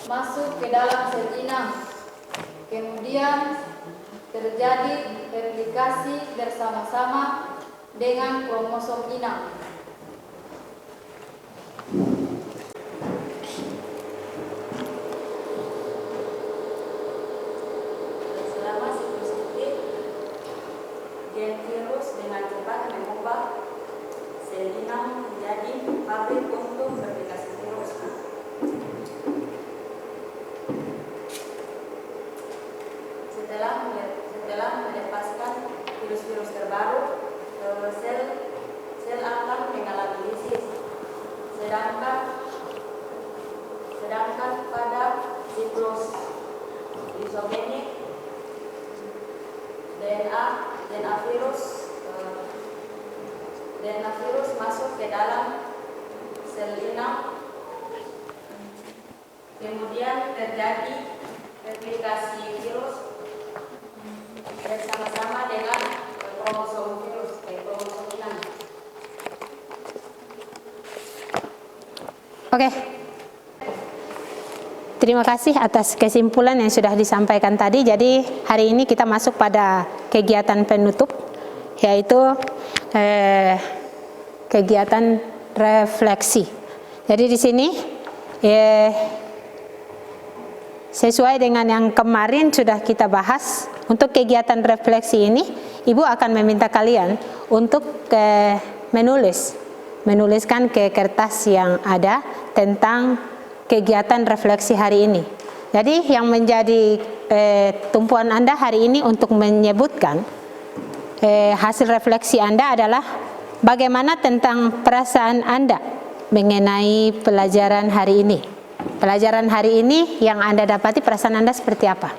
masuk ke dalam sel inang. Kemudian terjadi replikasi bersama-sama dengan kromosom inang. Selama siklus litik, gen virus dengan cepat mengubah sel inang menjadi pabrik untuk replikasi virus. Setelah melepaskan virus-virus terbaru, sel akan mengalami lisis. Sedangkan pada siklus lisogenik, DNA virus masuk ke dalam sel inang. Kemudian terjadi replikasi virus bersama-sama dengan kromosom virus, kromosom inang.
Oke. Terima kasih atas kesimpulan yang sudah disampaikan tadi. Jadi hari ini kita masuk pada kegiatan penutup, yaitu kegiatan refleksi. Jadi di sini sesuai dengan yang kemarin sudah kita bahas, untuk kegiatan refleksi ini Ibu akan meminta kalian untuk menuliskan ke kertas yang ada tentang kegiatan refleksi hari ini. Jadi yang menjadi tumpuan Anda hari ini untuk menyebutkan hasil refleksi Anda adalah bagaimana tentang perasaan Anda mengenai pelajaran hari ini. Pelajaran hari ini yang Anda dapati, perasaan Anda seperti apa?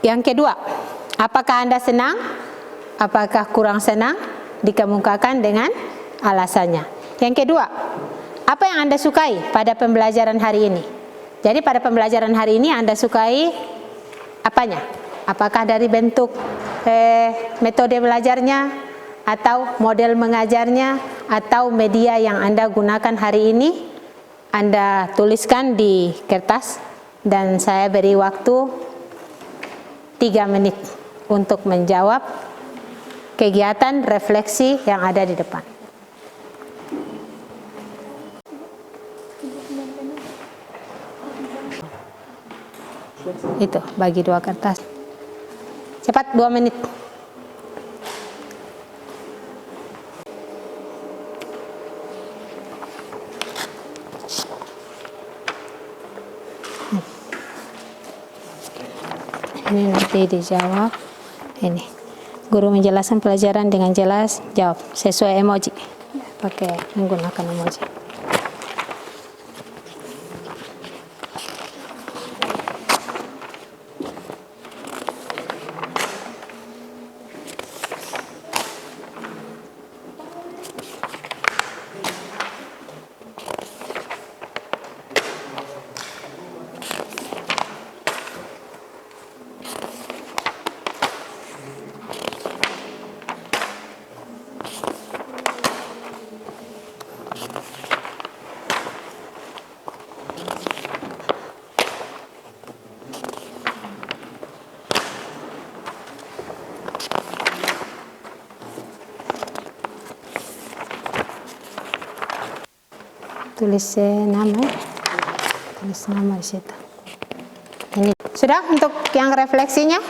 Yang kedua, apakah Anda senang? Apakah kurang senang? Dikemukakan dengan alasannya. Yang kedua, apa yang Anda sukai pada pembelajaran hari ini? Jadi pada pembelajaran hari ini Anda sukai apanya? Apakah dari bentuk metode belajarnya, atau model mengajarnya, atau media yang Anda gunakan hari ini? Anda tuliskan di kertas dan saya beri waktu 3 menit untuk menjawab kegiatan refleksi yang ada di depan. Itu, bagi 2 kertas. Cepat, 2 menit. Ini nanti dijawab. Ini guru menjelaskan pelajaran dengan jelas, jawab sesuai emoji, pakai menggunakan emoji. Tulis nama di situ. Ini sudah untuk yang refleksinya.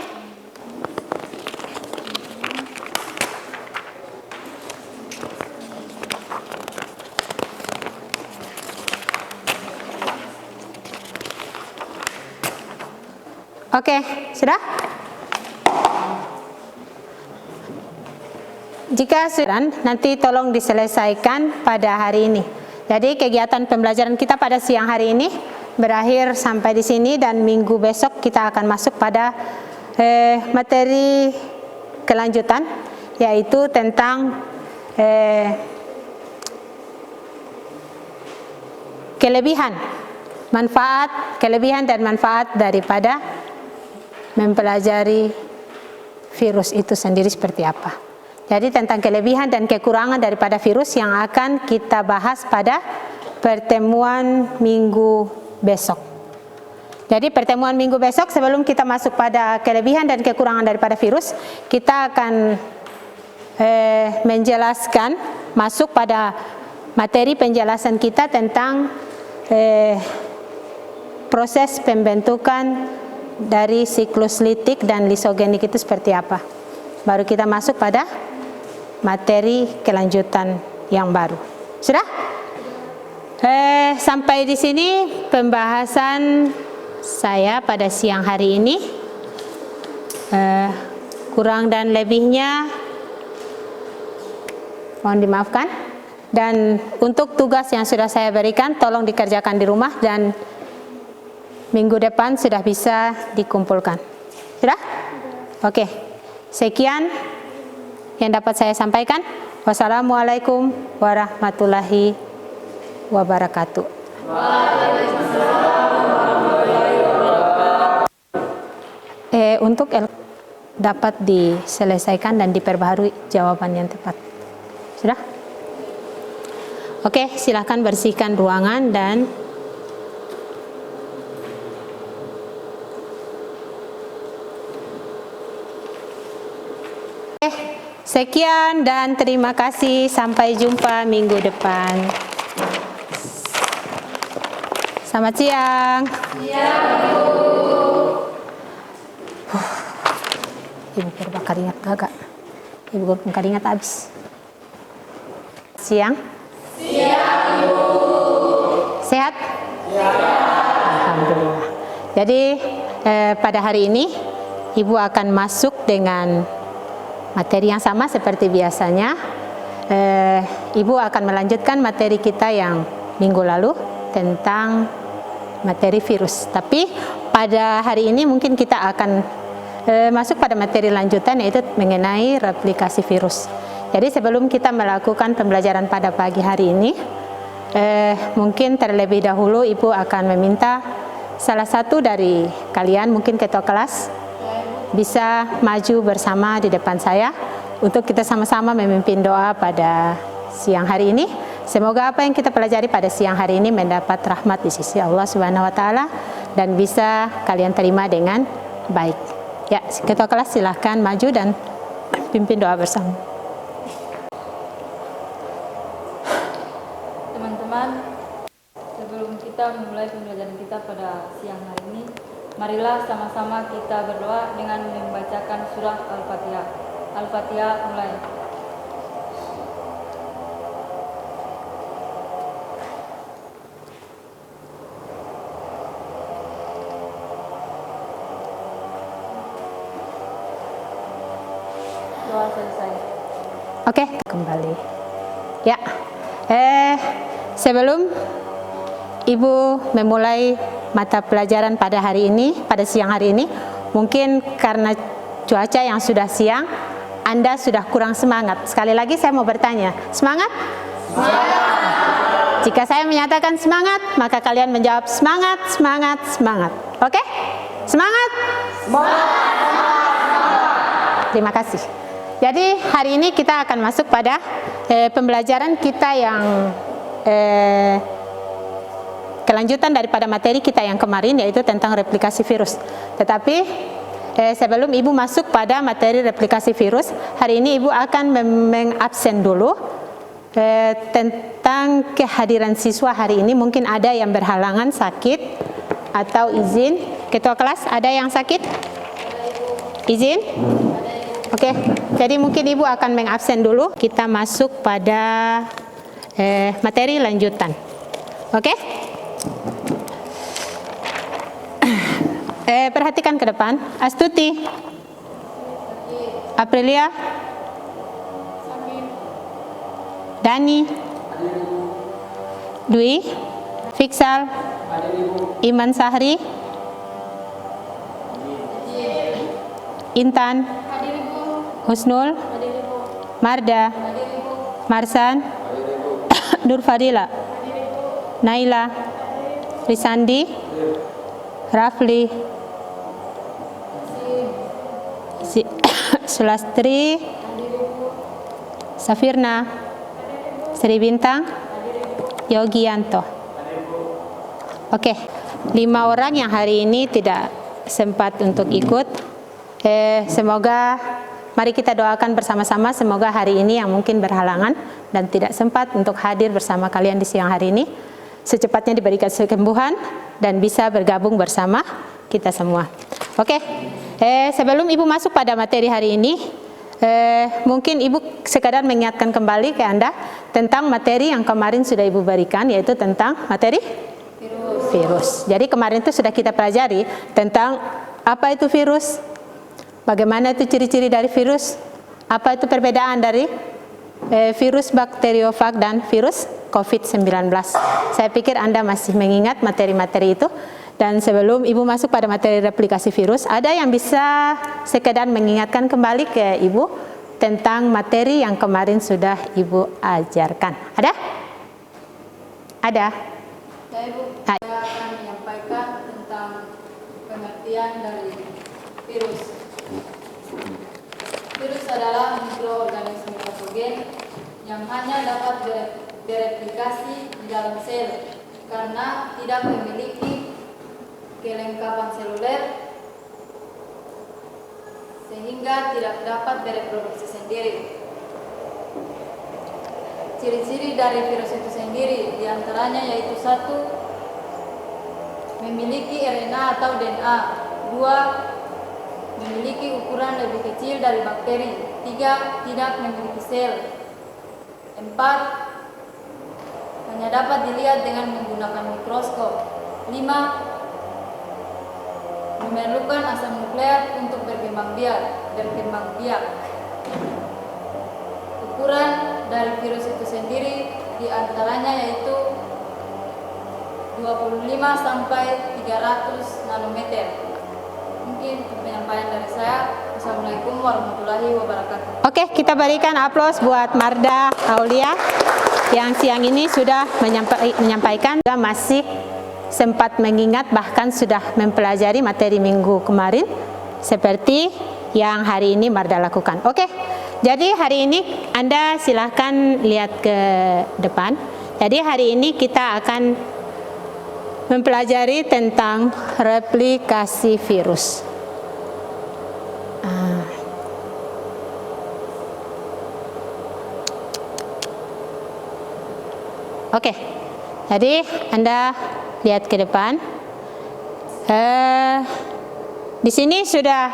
Oke, sudah? Jika sudah, nanti tolong diselesaikan pada hari ini. Jadi kegiatan pembelajaran kita pada siang hari ini berakhir sampai di sini, dan minggu besok kita akan masuk pada materi kelanjutan, yaitu tentang kelebihan dan manfaat daripada mempelajari virus itu sendiri seperti apa. Jadi tentang kelebihan dan kekurangan daripada virus yang akan kita bahas pada pertemuan minggu besok. Jadi pertemuan minggu besok, sebelum kita masuk pada kelebihan dan kekurangan daripada virus, kita akan menjelaskan, masuk pada materi penjelasan kita tentang proses pembentukan dari siklus litik dan lisogenik itu seperti apa. Baru kita masuk pada materi kelanjutan yang baru. Sudah? Sampai di sini pembahasan saya pada siang hari ini. Kurang dan lebihnya mohon dimaafkan. Dan untuk tugas yang sudah saya berikan, tolong dikerjakan di rumah, dan minggu depan sudah bisa dikumpulkan. Sudah? Oke. Sekian yang dapat saya sampaikan. Wassalamualaikum warahmatullahi wabarakatuh. Untuk dapat diselesaikan dan diperbaharui jawaban yang tepat. Sudah? Oke, silahkan bersihkan ruangan dan sekian dan terima kasih. Sampai jumpa minggu depan. Selamat siang. Ibu berbakar ingat kagak? Ibu berbakar ingat habis. Siang. Ibu. Sehat? Alhamdulillah. Jadi pada hari ini Ibu akan masuk dengan materi yang sama seperti biasanya. Ibu akan melanjutkan materi kita yang minggu lalu tentang materi virus. Tapi pada hari ini mungkin kita akan masuk pada materi lanjutan, yaitu mengenai replikasi virus. Jadi sebelum kita melakukan pembelajaran pada pagi hari ini, mungkin terlebih dahulu Ibu akan meminta salah satu dari kalian, mungkin ketua kelas, bisa maju bersama di depan saya untuk kita sama-sama memimpin doa pada siang hari ini. Semoga apa yang kita pelajari pada siang hari ini mendapat rahmat di sisi Allah Subhanahu wa taala dan bisa kalian terima dengan baik. Ya, ketua kelas silahkan maju dan pimpin doa bersama.
Teman-teman, sebelum kita memulai pembelajaran kita pada siang hari ini, marilah sama-sama kita berdoa dengan membacakan surah Al-Fatihah. Al-Fatihah mulai. Doa selesai.
Oke, kembali. Ya, sebelum Ibu memulai mata pelajaran pada hari ini, pada siang hari ini, mungkin karena cuaca yang sudah siang, Anda sudah kurang semangat. Sekali lagi saya mau bertanya, semangat? Semangat. Jika saya menyatakan semangat, maka kalian menjawab semangat, semangat, semangat. Oke? Semangat? Semangat. Terima kasih. Jadi hari ini kita akan masuk pada pembelajaran kita yang kelanjutan daripada materi kita yang kemarin, yaitu tentang replikasi virus. Tetapi sebelum Ibu masuk pada materi replikasi virus, hari ini Ibu akan mengabsen dulu tentang kehadiran siswa hari ini. Mungkin ada yang berhalangan, sakit, atau izin. Ketua kelas, ada yang sakit? Izin? Oke, jadi mungkin Ibu akan mengabsen dulu. Kita masuk pada materi lanjutan. Oke? Perhatikan ke depan. Astuti, Aprilia, Dani, Dwi, Fiksal, Iman Sahri, Intan, Husnul, Marda, Marsan, Nur Fadila, Naila, Risandi, Rafli, Sulastri, Safirna, Sri Bintang, Yogianto. Oke, 5 orang yang hari ini tidak sempat untuk ikut. Semoga mari kita doakan bersama-sama, semoga hari ini yang mungkin berhalangan dan tidak sempat untuk hadir bersama kalian di siang hari ini, secepatnya diberikan kesembuhan dan bisa bergabung bersama kita semua. Oke, sebelum Ibu masuk pada materi hari ini, mungkin Ibu sekadar mengingatkan kembali ke Anda tentang materi yang kemarin sudah Ibu berikan, yaitu tentang materi virus. Jadi kemarin itu sudah kita pelajari tentang apa itu virus, bagaimana itu ciri-ciri dari virus, apa itu perbedaan dari virus bakteriofag dan virus COVID-19. Saya pikir Anda masih mengingat materi-materi itu. Dan sebelum Ibu masuk pada materi replikasi virus, ada yang bisa sekedar mengingatkan kembali ke Ibu tentang materi yang kemarin sudah Ibu ajarkan. Ada? Ada?
Ya, Ibu. Saya akan menyampaikan tentang pengertian dari virus. Virus adalah mikroorganisme patogen yang hanya dapat bereplikasi di dalam sel karena tidak memiliki kelengkapan seluler sehingga tidak dapat bereproduksi sendiri. Ciri-ciri dari virus itu sendiri diantaranya yaitu 1. Memiliki RNA atau DNA. 2. Memiliki ukuran lebih kecil dari bakteri. 3. Tidak memiliki sel. 4. Hanya dapat dilihat dengan menggunakan mikroskop. 5. Memerlukan asam nukleat untuk berkembang biak. Ukuran dari virus itu sendiri diantaranya yaitu 25 sampai 300 nanometer. Mungkin penyampaian dari saya. Assalamualaikum warahmatullahi wabarakatuh.
Oke, kita berikan aplaus buat Marda Aulia yang siang ini sudah menyampaikan, juga masih sempat mengingat, bahkan sudah mempelajari materi minggu kemarin seperti yang hari ini Marda lakukan. Oke, jadi hari ini Anda silahkan lihat ke depan. Jadi hari ini kita akan mempelajari tentang replikasi virus. Oke, jadi Anda lihat ke depan. Di sini sudah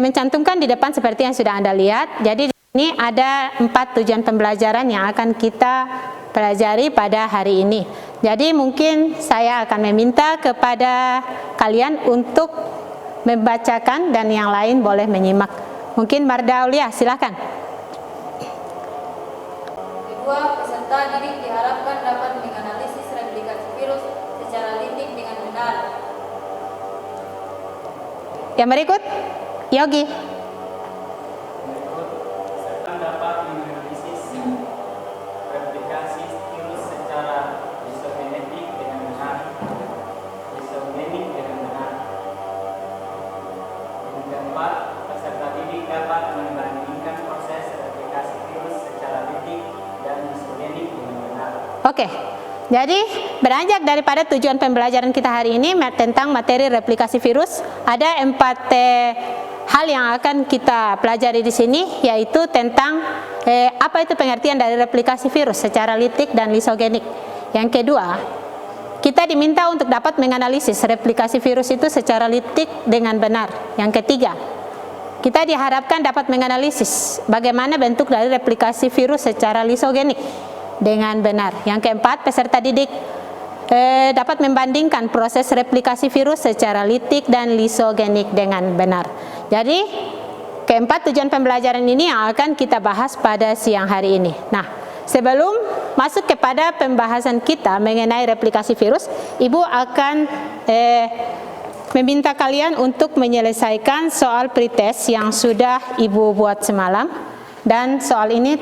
mencantumkan di depan seperti yang sudah Anda lihat. Jadi di sini ada 4 tujuan pembelajaran yang akan kita pelajari pada hari ini. Jadi mungkin saya akan meminta kepada kalian untuk membacakan dan yang lain boleh menyimak. Mungkin Marda Aulia, silakan.
Kedua, peserta didik diharapkan dapat menganalisis replikasi virus secara litik dengan benar.
Yang berikut, Yogi.
Peserta dapat menganalisis replikasi virus secara isogenetik dengan benar. Isogenik dengan benar. Yang keempat, peserta didik dapat membandingkan proses replikasi virus secara litik dan isogenik dengan benar.
Oke, jadi beranjak daripada tujuan pembelajaran kita hari ini tentang materi replikasi virus, ada 4 hal yang akan kita pelajari di sini, yaitu tentang apa itu pengertian dari replikasi virus secara litik dan lisogenik. Yang kedua, kita diminta untuk dapat menganalisis replikasi virus itu secara litik dengan benar. Yang ketiga, kita diharapkan dapat menganalisis bagaimana bentuk dari replikasi virus secara lisogenik dengan benar. Yang keempat, peserta didik dapat membandingkan proses replikasi virus secara litik dan lisogenik dengan benar. Jadi, keempat tujuan pembelajaran ini yang akan kita bahas pada siang hari ini. Nah, sebelum masuk kepada pembahasan kita mengenai replikasi virus, Ibu akan meminta kalian untuk menyelesaikan soal pretest yang sudah Ibu buat semalam. Dan soal ini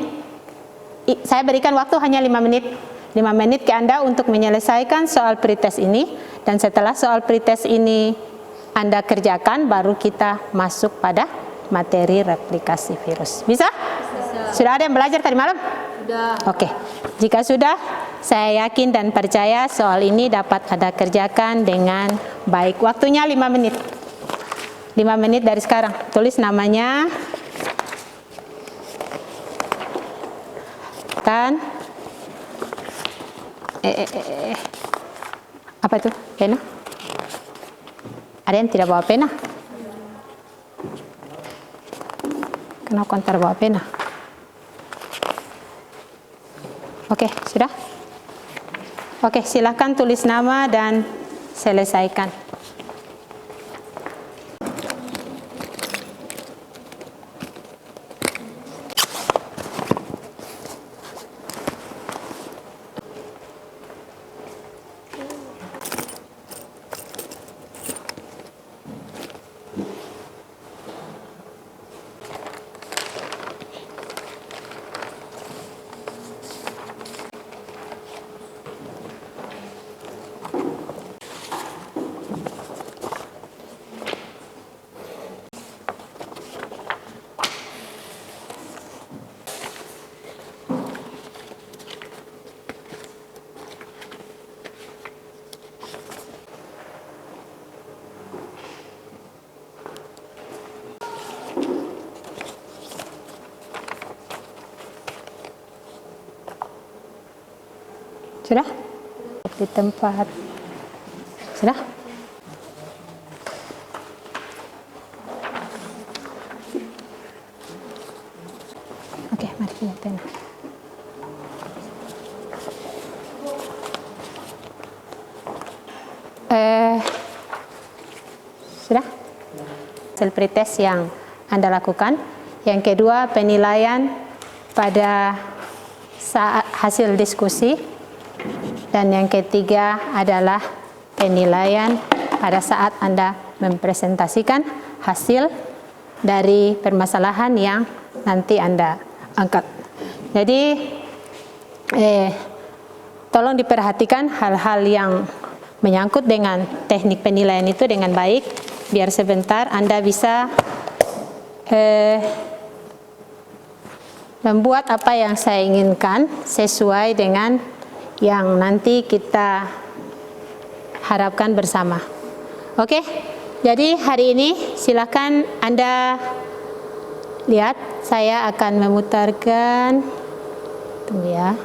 saya berikan waktu hanya 5 menit. 5 menit ke Anda untuk menyelesaikan soal pretest ini. Dan setelah soal pretest ini Anda kerjakan, baru kita masuk pada materi replikasi virus. Bisa?
Bisa.
Sudah ada yang belajar tadi malam?
Sudah.
Oke. Jika sudah, saya yakin dan percaya soal ini dapat Anda kerjakan dengan baik. Waktunya 5 menit. 5 menit dari sekarang. Tulis namanya. Dan apa itu? Pena? Ada yang tidak bawa pena? Kenapa antar bawa pena? Oke, sudah? Oke, silakan tulis nama dan selesaikan. Sudah? Di tempat. Sudah? Oke, mari kita tengok. Sudah? Hasil pretest yang Anda lakukan. Yang kedua, penilaian pada saat hasil diskusi. Dan yang ketiga adalah penilaian pada saat Anda mempresentasikan hasil dari permasalahan yang nanti Anda angkat. Jadi, tolong diperhatikan hal-hal yang menyangkut dengan teknik penilaian itu dengan baik, biar sebentar Anda bisa membuat apa yang saya inginkan sesuai dengan yang nanti kita harapkan bersama. Oke, jadi hari ini silakan Anda lihat, saya akan memutarkan, tunggu ya.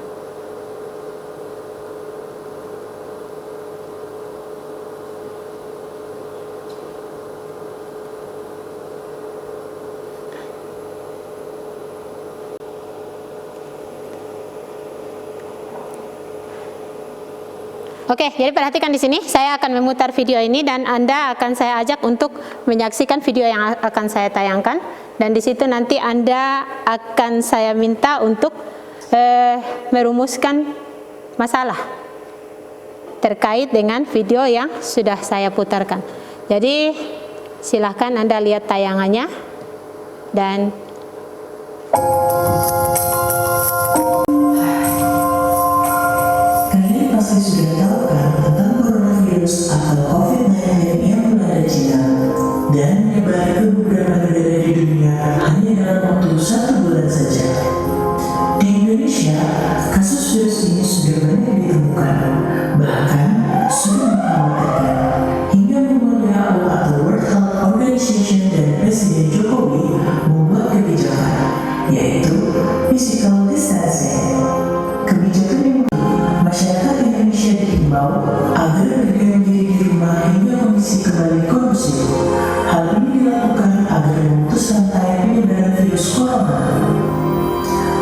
Oke, jadi perhatikan di sini, saya akan memutar video ini dan Anda akan saya ajak untuk menyaksikan video yang akan saya tayangkan, dan di situ nanti Anda akan saya minta untuk merumuskan masalah terkait dengan video yang sudah saya putarkan. Jadi silahkan Anda lihat tayangannya dan
pasti sudah tahu kan tentang coronavirus atau COVID-19 yang melanda Cina dan menyebar ke beberapa negara di dunia hanya dalam waktu 1 bulan saja. Di Indonesia, kasus virus ini sudah banyak ditemukan, bahkan sudah dikhawatirkan hingga WHO atau World Health Organization dan Presiden Jokowi membuat kebijakan, yaitu physical distancing. Kebijakan ini masyarakat Indonesia diimbau agar berdiam diri di rumah hingga kondisi kembali kondusif. Hal ini dilakukan agar memutus rantai penyebaran virus corona.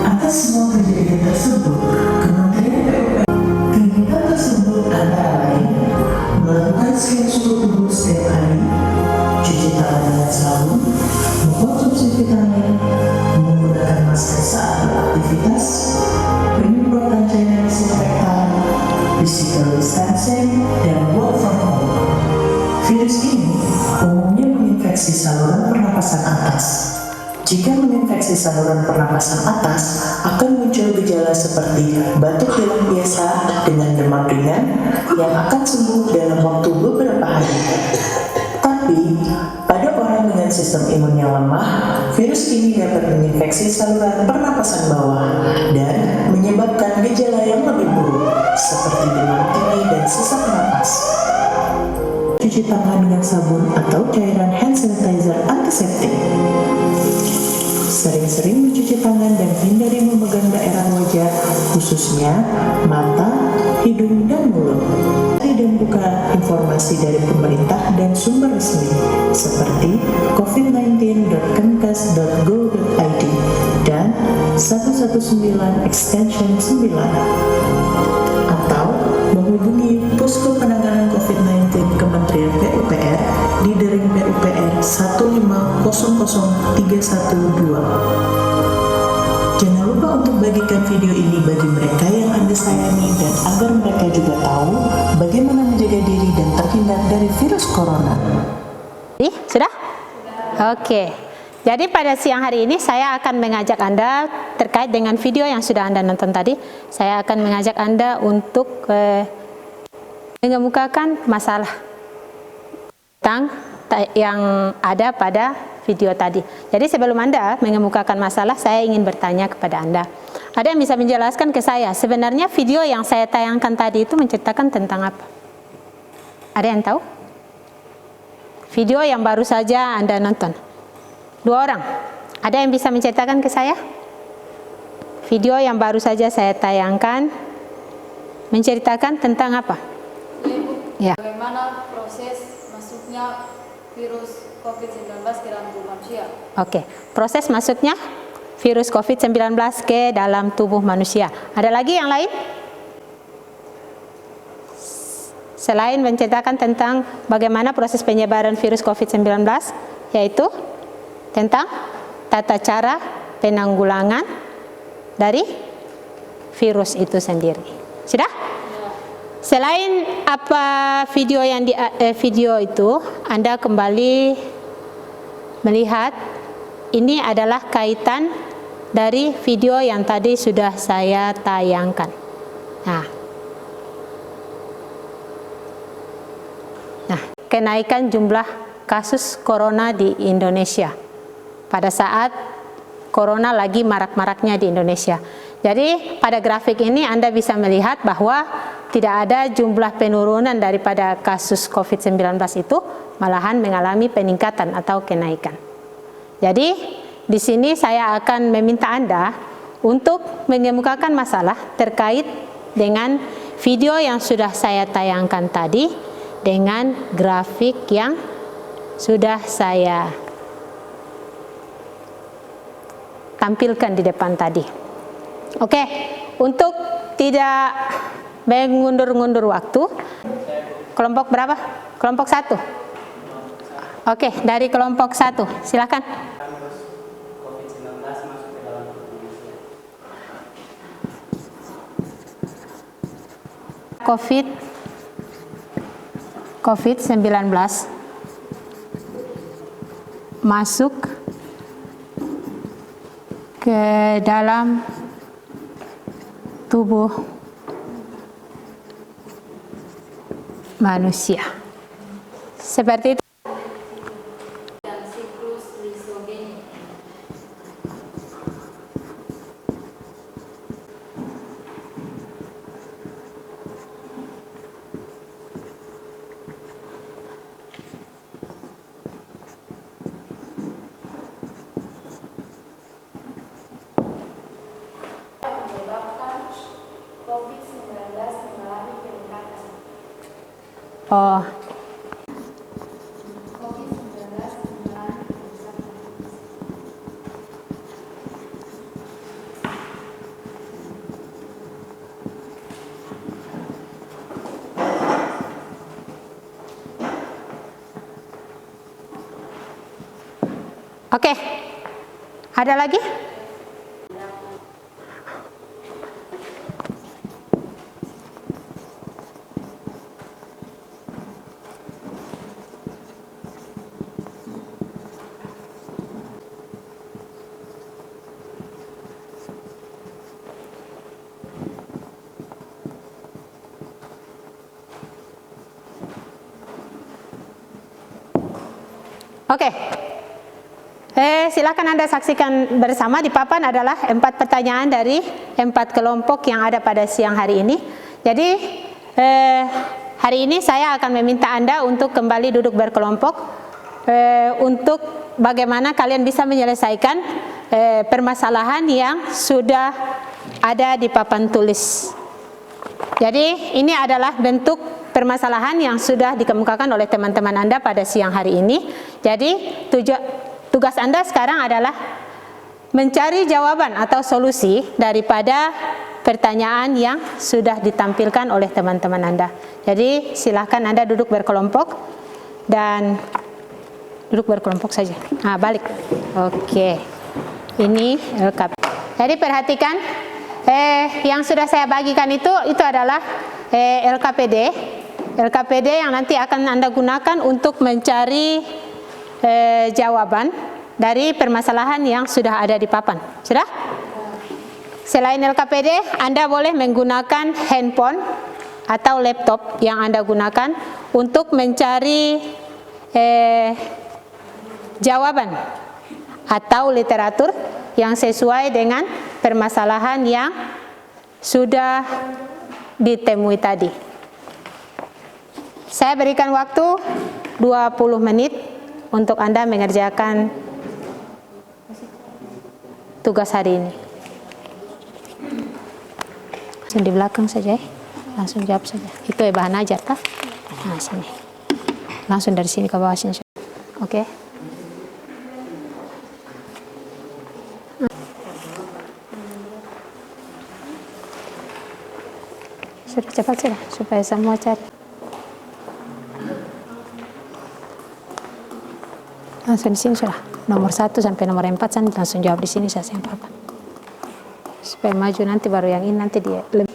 Atas semua kejadian tersebut, Kementerian PUPR kegiatan tersebut antara lain melakukan scan suhu tubuh setiap hari, cuci tangan dengan sabun, mengkonsumsi vitamin, menggunakan masker saat beraktivitas, penyemprotan cairan disinfektan, physical distancing, dan work from home. Virus ini umumnya menginfeksi saluran pernapasan atas. Jika menginfeksi saluran pernapasan atas, akan muncul gejala seperti batuk pilek biasa dengan demam ringan yang akan sembuh dalam waktu beberapa hari. Tapi, pada orang dengan sistem imun yang lemah, virus ini dapat menginfeksi saluran pernapasan bawah dan menyebabkan gejala yang lebih buruk, seperti demam tinggi dan sesak napas. Cuci tangan dengan sabun atau cairan hand sanitizer antiseptik. Sering-sering mencuci tangan dan hindari memegang daerah wajah, khususnya mata, hidung, dan mulut. Cari dan buka informasi dari pemerintah dan sumber resmi seperti covid19.kemenkes.go.id dan 119 extension 9, atau menghubungi Posko Penanganan COVID-19 Kementerian PUPR di Dering PUPR 1500312. Jangan lupa untuk bagikan video ini bagi mereka yang Anda sayangi dan agar mereka juga tahu bagaimana menjaga diri dan terhindar dari virus corona.
Sudah? Oke. Jadi pada siang hari ini saya akan mengajak Anda terkait dengan video yang sudah Anda nonton tadi. Saya akan mengajak Anda untuk mengemukakan masalah tentang yang ada pada video tadi. Jadi sebelum Anda mengemukakan masalah, saya ingin bertanya kepada Anda. Ada yang bisa menjelaskan ke saya, sebenarnya video yang saya tayangkan tadi itu menceritakan tentang apa? Ada yang tahu? Video yang baru saja Anda nonton. 2 orang. Ada yang bisa menceritakan ke saya? Video yang baru saja saya tayangkan menceritakan tentang apa? Ya.
Bagaimana proses masuknya virus COVID-19 ke dalam tubuh manusia?
Oke, proses masuknya virus COVID-19 ke dalam tubuh manusia. Ada lagi yang lain? Selain menceritakan tentang bagaimana proses penyebaran virus COVID-19, yaitu tentang tata cara penanggulangan dari virus itu sendiri. Sudah? Selain apa video yang video itu, Anda kembali melihat ini adalah kaitan dari video yang tadi sudah saya tayangkan. Nah, kenaikan jumlah kasus corona di Indonesia pada saat corona lagi marak-maraknya di Indonesia. Jadi pada grafik ini Anda bisa melihat bahwa tidak ada jumlah penurunan daripada kasus COVID-19 itu, malahan mengalami peningkatan atau kenaikan. Jadi di sini saya akan meminta Anda untuk mengemukakan masalah terkait dengan video yang sudah saya tayangkan tadi dengan grafik yang sudah saya tampilkan di depan tadi. Oke, untuk tidak mengundur-undur waktu, kelompok berapa? Kelompok 1. Oke, dari kelompok 1, silakan.
COVID-19 masuk ke dalam tubuh manusia. COVID-19 masuk ke dalam tubuh manusia. Seperti itu.
Dan siklus lisogenik.
Menyebabkan COVID-19 mengalami peningkatan.
Oh,
COVID-19 mengalami peningkatan.
oke. Ada lagi? Oke. Silakan Anda saksikan bersama. Di papan adalah 4 pertanyaan dari 4 kelompok yang ada pada siang hari ini. Jadi hari ini saya akan meminta Anda untuk kembali duduk berkelompok untuk bagaimana kalian bisa menyelesaikan permasalahan yang sudah ada di papan tulis. Jadi ini adalah bentuk permasalahan yang sudah dikemukakan oleh teman-teman Anda pada siang hari ini. Jadi tugas Anda sekarang adalah mencari jawaban atau solusi daripada pertanyaan yang sudah ditampilkan oleh teman-teman Anda. Jadi silakan Anda duduk berkelompok dan duduk berkelompok saja. Balik. Oke. Ini LKP. Jadi perhatikan yang sudah saya bagikan itu adalah LKPD yang nanti akan Anda gunakan untuk mencari jawaban dari permasalahan yang sudah ada di papan. Sudah? Selain LKPD, Anda boleh menggunakan handphone atau laptop yang Anda gunakan untuk mencari jawaban atau literatur yang sesuai dengan permasalahan yang sudah ditemui tadi. Saya berikan waktu 20 menit untuk Anda mengerjakan tugas hari ini. Di belakang saja. Langsung jawab saja. Itu bahan ajar kah? Nah, sini. Langsung dari sini ke bawah sini. Oke. Sudah cepat sudah supaya semua cari. Langsung di sini sudah. Nomor 1 sampai nomor 4 langsung jawab di sini saya sampaikan. Supaya maju nanti baru yang ini nanti dia lebih.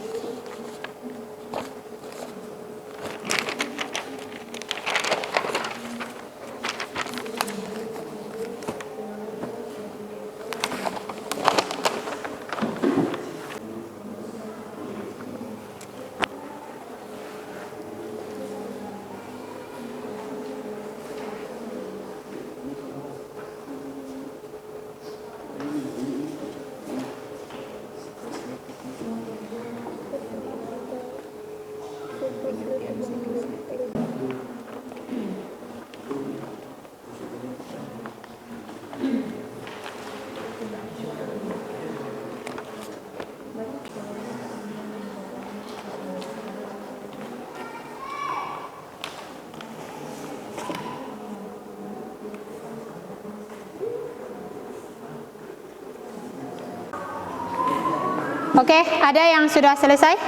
Oke, ada yang sudah selesai?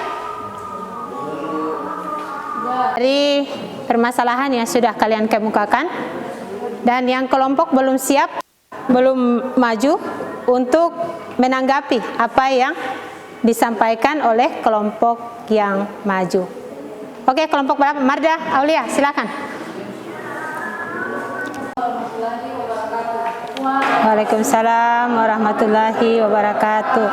Dari permasalahan yang sudah kalian kemukakan. Dan yang kelompok belum siap, belum maju untuk menanggapi apa yang disampaikan oleh kelompok yang maju. Oke, kelompok berapa? Marda, Aulia, silakan. Waalaikumsalam warahmatullahi wabarakatuh.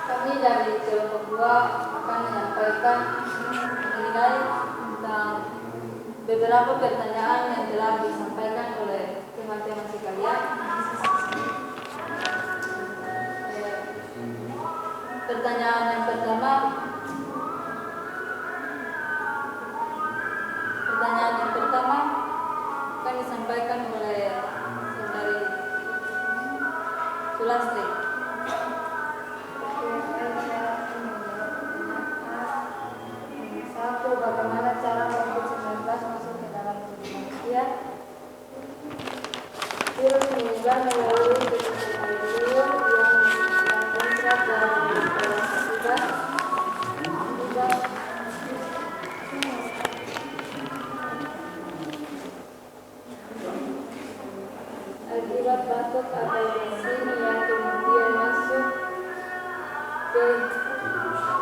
Kami dari kelompok 2 akan menyampaikan mengenai tentang beberapa pertanyaan yang telah disampaikan oleh teman-teman sekalian. Pertanyaan yang pertama akan disampaikan oleh saudari Sulasti. Satu, bagaimana cara COVID-19 masuk ke dalam tubuh manusia? Virus menyebar melalui tubuh air yang kontrak dari akibat batuk atau bersin yang kemudian masuk ke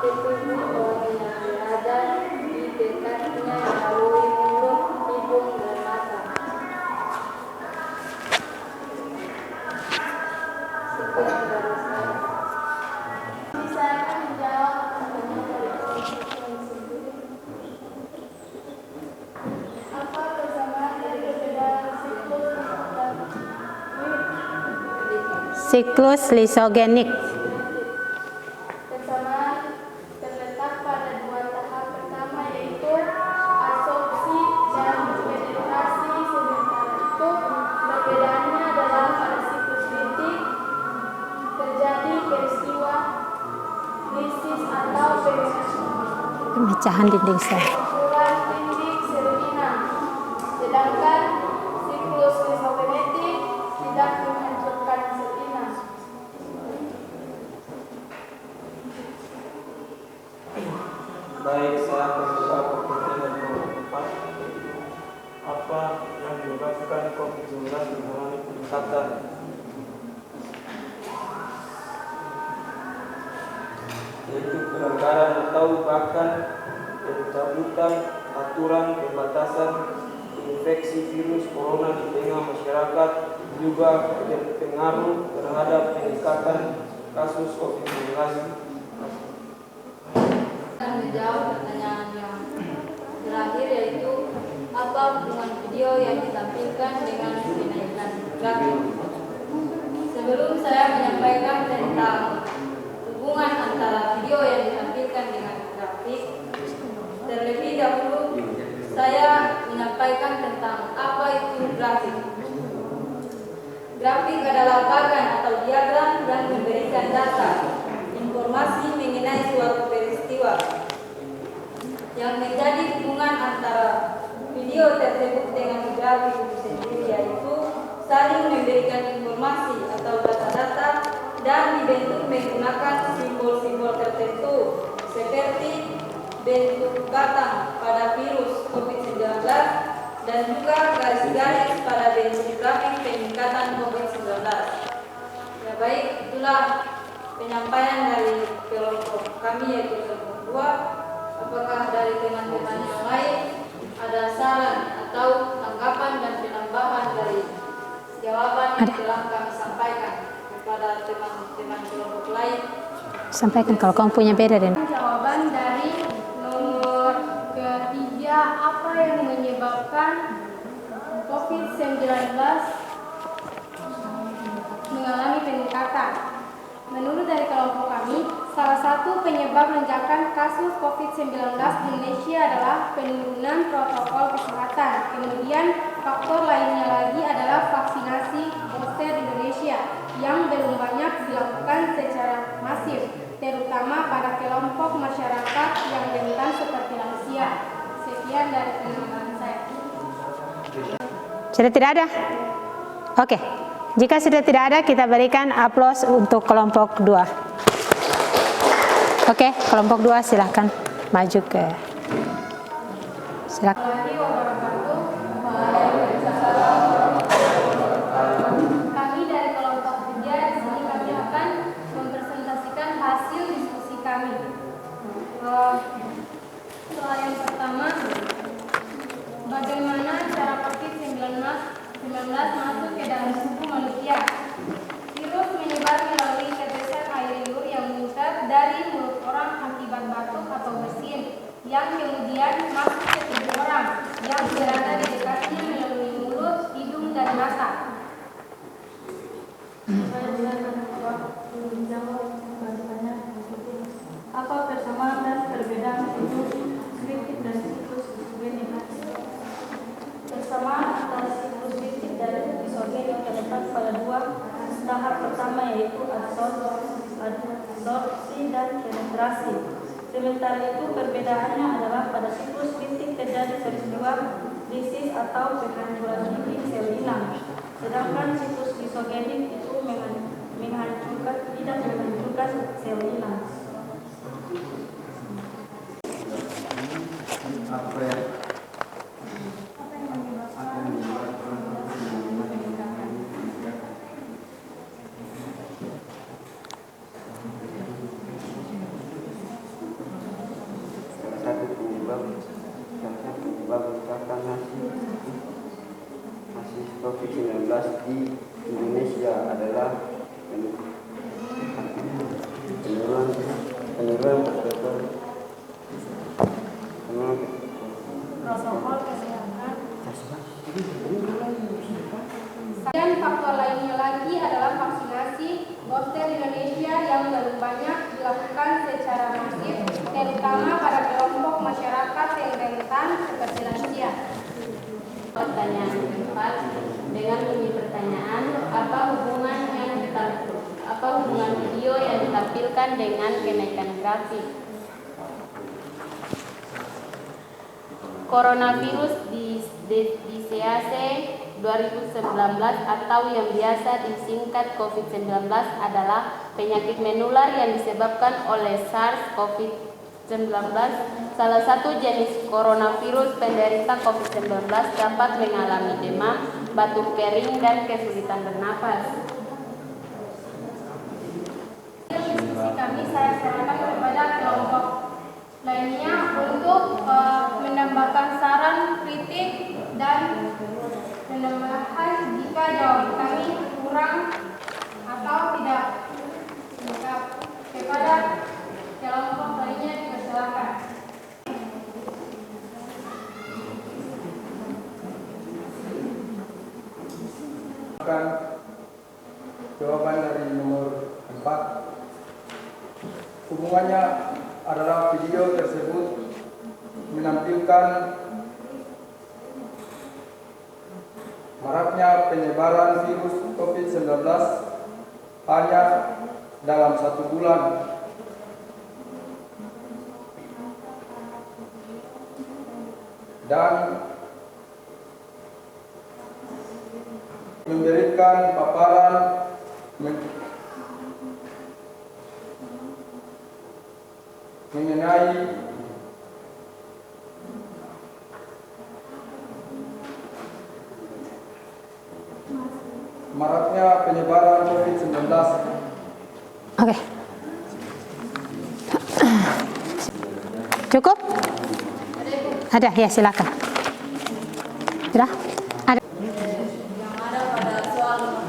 tubuh orang yang berada di dekatnya melalui mulut, hidung, dan mata. Sekian dari saya. Saya akan menjawab pertanyaan dari kelompok sendiri. Apa persamaan dari perbedaan
Siklus lisogenik.
Persamaan terletak pada 2 tahap pertama, yaitu absorpsi dan penetrasi. Sementara itu perbedaannya adalah pada siklus litik terjadi peristiwa lisis atau
Pemecahan dinding sel.
pengumpulan dinding sel inang. Sedangkan siklus lisogenetik tidak menghancurkan sel inang.
Baik, saya membuka pertanyaan nomor 4. Apa yang menyebabkan COVID-19 mengalami peningkatan? Yaitu pelanggaran atau bahkan pencabutan aturan pembatasan infeksi virus corona di tengah masyarakat juga berpengaruh terhadap peningkatan kasus COVID-19.
Akan menjawab pertanyaan yang terakhir, yaitu apa hubungan video yang ditampilkan dengan kenaikan grafik. Sebelum saya menyampaikan tentang hubungan antara video yang ditampilkan dengan grafik, terlebih dahulu saya menyampaikan tentang apa itu grafik. Grafik adalah bagan atau diagram yang memberikan data, informasi mengenai suatu peristiwa peristiwa. Yang menjadi hubungan antara video tersebut dengan grafik itu sendiri yaitu saling memberikan informasi atau data-data dan dibentuk menggunakan simbol-simbol tertentu seperti bentuk batang pada virus COVID-19 dan juga garis-garis pada bentuk grafik peningkatan COVID-19. Ya baik, itulah penyampaian dari kelompok kami yaitu kelompok 2. Apakah dari teman-teman yang lain ada saran atau tanggapan dan penambahan dari jawaban yang telah kami sampaikan kepada teman-teman kelompok lain?
Sampaikan kalau kamu punya beda dan
Jawaban dari nomor ketiga, apa yang menyebabkan COVID-19 mengalami peningkatan? Menurut dari kelompok kami, salah satu penyebab lonjakan kasus COVID-19 di Indonesia adalah penurunan protokol kesehatan. Kemudian faktor lainnya lagi adalah vaksinasi booster di Indonesia yang belum banyak dilakukan secara masif, terutama pada kelompok masyarakat yang rentan seperti lansia. Sekian dari penambahan saya.
sudah tidak ada? Oke. Jika sudah tidak ada, kita berikan aplaus untuk kelompok 2. Oke, kelompok 2 silahkan maju ke. Silakan.
Kami dari kelompok 3 di sini kami akan mempresentasikan hasil diskusi kami. Soal yang pertama, bagaimana cara COVID-19 masuk ke dalam tubuh manusia? Virus menyebar melalui tetesan air liur yang meningkat dari mulut orang akibat batuk atau bersin, yang kemudian masuk ke tubuh orang yang berada di dekatnya melalui mulut, hidung, dan mata.
Apa persamaan dan perbedaan siklus kritik dan siklus isogenik? Persamaan antara siklus kritik dan isogenik terletak pada 2 tahap pertama yaitu absorpsi dan penetrasi. Sementara itu perbedaannya adalah pada siklus kritik terjadi peristiwa lisis atau penghancuran gigi sel inang, sedangkan siklus isogenik itu tidak menghancurkan sel inang.
Salah satu penyebab lonjakan kasus COVID-19 di Indonesia adalah penurunan
Protokol kesehatan. Dan faktor lainnya lagi adalah vaksinasi booster di Indonesia yang belum banyak dilakukan secara masif, terutama pada kelompok masyarakat yang rentan seperti lansia.
Pertanyaan keempat dengan bunyi pertanyaan, apa hubungan video yang ditampilkan dengan kenaikan grafik? Coronavirus disease 2019 atau yang biasa disingkat COVID-19 adalah penyakit menular yang disebabkan oleh SARS-CoV-19. Salah satu jenis coronavirus penderita COVID-19 dapat mengalami demam, batuk kering, dan kesulitan bernapas.
Diskusi kami saya serahkan kepada kelompok lainnya untuk menambahkan saran, kritik, dan penambahan jika jawaban kami kurang atau tidak lengkap. Kepada kelompok lainnya dipersilakan.
Jawaban dari nomor 4. Hubungannya adalah video tersebut menampilkan maraknya penyebaran virus COVID-19 hanya dalam 1 bulan. dan memberikan paparan mengenai maraknya penyebaran COVID-19.
Oke. Cukup? Ada, ya silakan. Sudah? Ada.
Yang ada pada soal nomor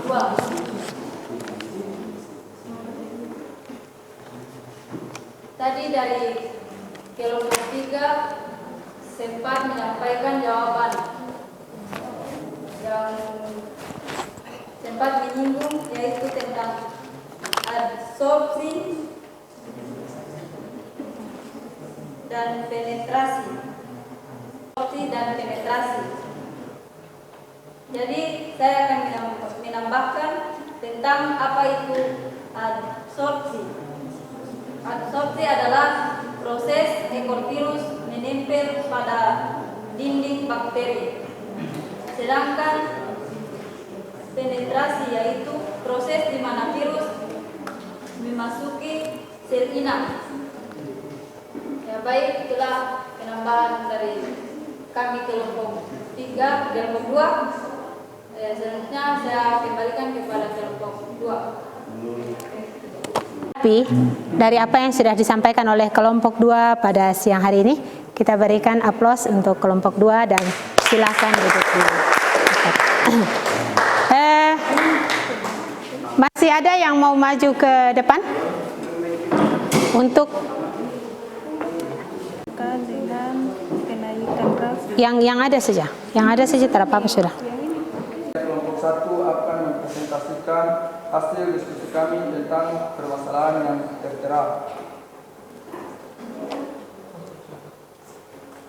2. Tadi dari kelompok 3 sempat menyampaikan jawaban yang sempat menyinggung, yaitu tentang absorpsi dan penetrasi. Absorpsi dan penetrasi. Jadi saya akan menambahkan tentang apa itu absorpsi. Absorpsi adalah proses ekor virus menempel pada dinding bakteri. Sedangkan penetrasi yaitu proses di mana virus memasuki sel inang. Ya baik, itulah penambahan dari kami kelompok 3, kelompok 2. Selanjutnya saya kembalikan kepada kelompok 2.
Tapi dari apa yang sudah disampaikan oleh kelompok 2 pada siang hari ini, kita berikan aplaus untuk kelompok 2 dan silakan duduk dulu. Masih ada yang mau maju ke depan untuk
dengan kenaikan grafik
yang ada saja, tidak apa-apa sudah.
Kelompok 1 akan mempresentasikan hasil diskusi kami tentang permasalahan yang tertera.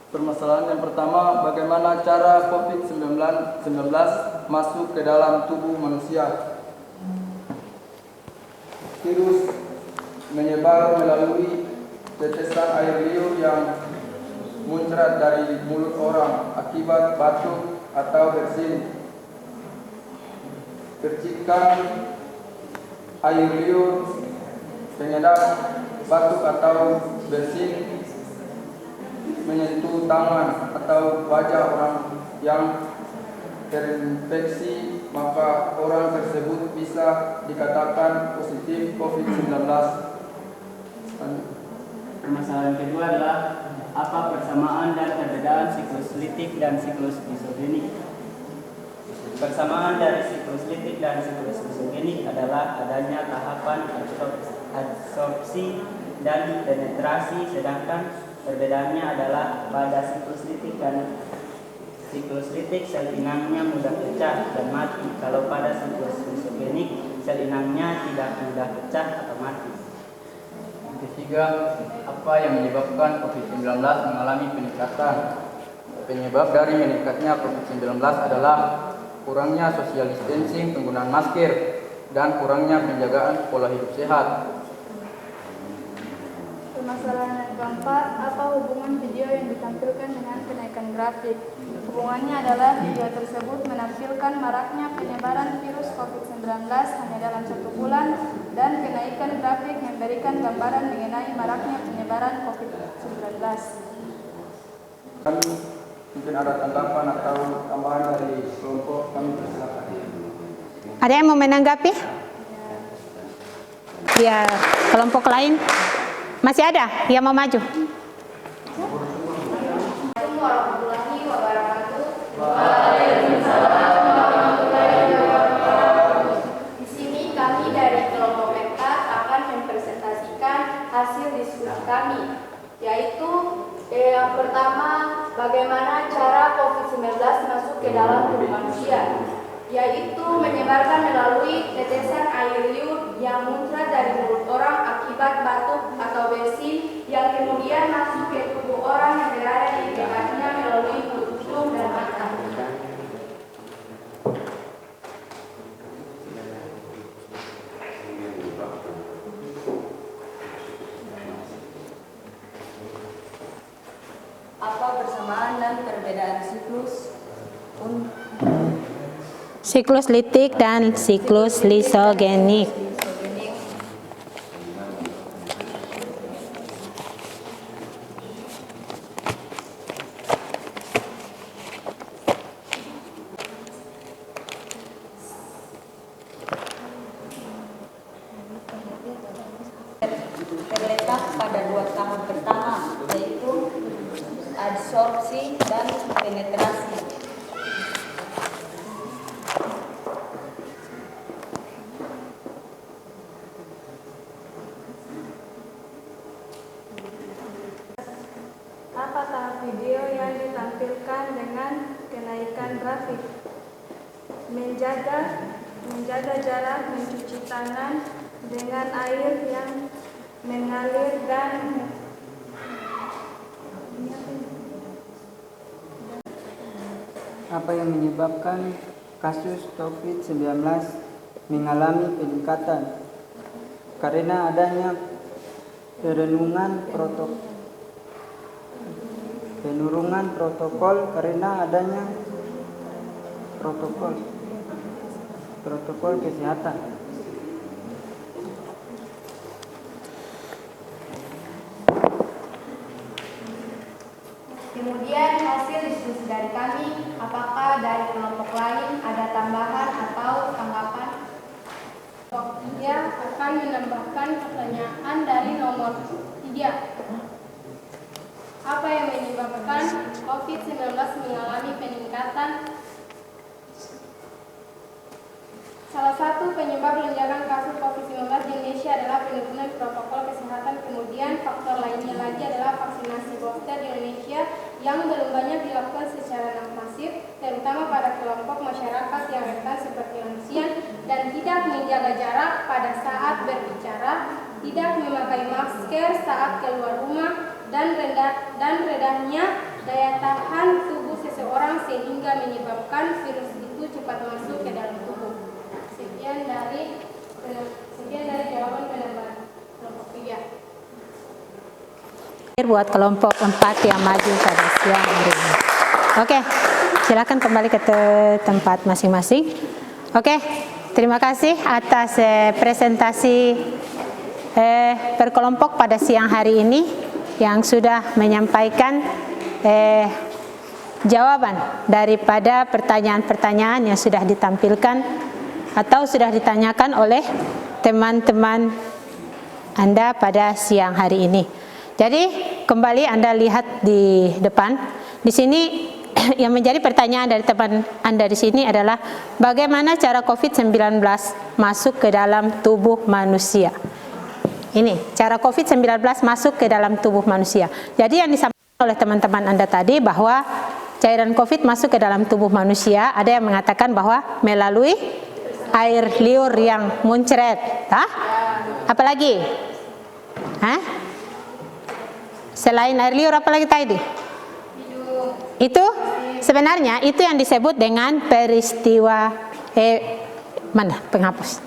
Permasalahan yang pertama, bagaimana cara COVID-19 masuk ke dalam tubuh manusia. Virus menyebar melalui tetesan air liur yang muncrat dari mulut orang akibat batuk atau bersin. Percikan air liur penyedap batuk atau bersin menyentuh tangan atau wajah orang yang terinfeksi, maka orang tersebut bisa dikatakan positif COVID-19.
Permasalahan kedua adalah apa persamaan dan perbedaan siklus litik dan siklus isogenik. Persamaan dari siklus litik dan siklus isogenik adalah adanya tahapan absorpsi dan penetrasi, sedangkan perbedaannya adalah pada siklus litik sel inangnya mudah pecah dan mati, kalau pada siklus isogenik sel inangnya tidak mudah pecah atau mati.
Ketiga, apa yang menyebabkan COVID-19 mengalami peningkatan? Penyebab dari meningkatnya COVID-19 adalah kurangnya social distancing, penggunaan masker, dan kurangnya penjagaan pola hidup sehat.
Permasalahan yang keempat, apa hubungan video yang ditampilkan dengan kenaikan grafik? Hubungannya adalah video tersebut menampilkan maraknya penyebaran virus COVID-19 hanya dalam 1 bulan dan kenaikan grafik memberikan gambaran mengenai maraknya penyebaran COVID-19.
Kami mungkin ada tanggapan atau tambahan dari kelompok, kami persilakan.
Ada yang mau menanggapi? Ya, kelompok lain masih ada yang mau maju?
Di sini kami dari kelompok 4 akan mempresentasikan hasil diskusi kami, yaitu yang pertama, bagaimana cara COVID-19 masuk ke dalam tubuh manusia, yaitu menyebarkan melalui tetesan air liur yang muncrat dari mulut orang akibat batuk atau bersin yang kemudian masuk ke tubuh orang yang berada di dekatnya melalui mulut, hidung, dan mata.
Apa persamaan dan perbedaan
siklus litik dan siklus lisogenik?
terletak pada 2 tahap pertama, yaitu adsorpsi dan penetrasi.
Apa tahap video yang ditampilkan dengan kenaikan grafik? Menjaga jarak, mencuci tangan dengan air yang mengalir dan
apa yang menyebabkan kasus COVID-19 mengalami peningkatan? Karena adanya penurungan protokol karena adanya protokol kesehatan.
kemudian hasil diskusi dari kami, apakah dari kelompok lain ada tambahan atau tanggapan? Ia akan menambahkan pertanyaan dari nomor 3. Apa yang menyebabkan COVID-19 mengalami peningkatan? Salah satu penyebab lonjakan kasus COVID-19 di Indonesia adalah penurunan protokol kesehatan. Kemudian faktor lainnya lagi adalah vaksinasi booster di Indonesia yang belum banyak dilakukan secara masif, terutama pada kelompok masyarakat yang rentan seperti lansia, dan tidak menjaga jarak pada saat berbicara, tidak memakai masker saat keluar rumah, dan rendahnya daya tahan tubuh seseorang sehingga menyebabkan virus itu cepat masuk ke dalam tubuh. Sekian dari jawaban pendapat kelompok 3.
Buat kelompok 4 yang maju pada siang hari ini. Oke, silakan kembali ke tempat masing-masing. Oke, terima kasih atas presentasi berkelompok pada siang hari ini yang sudah menyampaikan jawaban daripada pertanyaan-pertanyaan yang sudah ditampilkan atau sudah ditanyakan oleh teman-teman Anda pada siang hari ini. Jadi kembali Anda lihat di depan, di sini yang menjadi pertanyaan dari teman Anda di sini adalah bagaimana cara COVID-19 masuk ke dalam tubuh manusia. Ini cara COVID-19 masuk ke dalam tubuh manusia. Jadi yang disampaikan oleh teman-teman Anda tadi bahwa cairan COVID masuk ke dalam tubuh manusia, ada yang mengatakan bahwa melalui air liur yang muncrat. Apalagi? Selain air liur apalagi tadi? Itu sebenarnya itu yang disebut dengan peristiwa mana penghapus.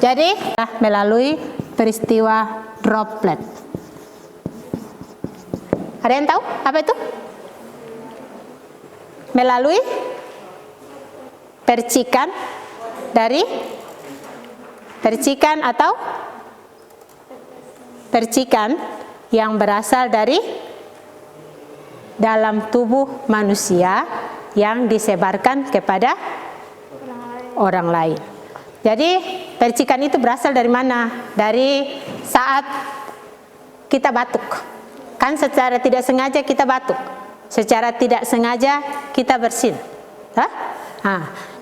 Jadi melalui peristiwa droplet. Ada yang tahu apa itu? Melalui percikan yang berasal dari dalam tubuh manusia yang disebarkan kepada orang lain. Jadi percikan itu berasal dari mana? Dari saat kita batuk. Kan secara tidak sengaja kita batuk. Secara tidak sengaja kita bersin.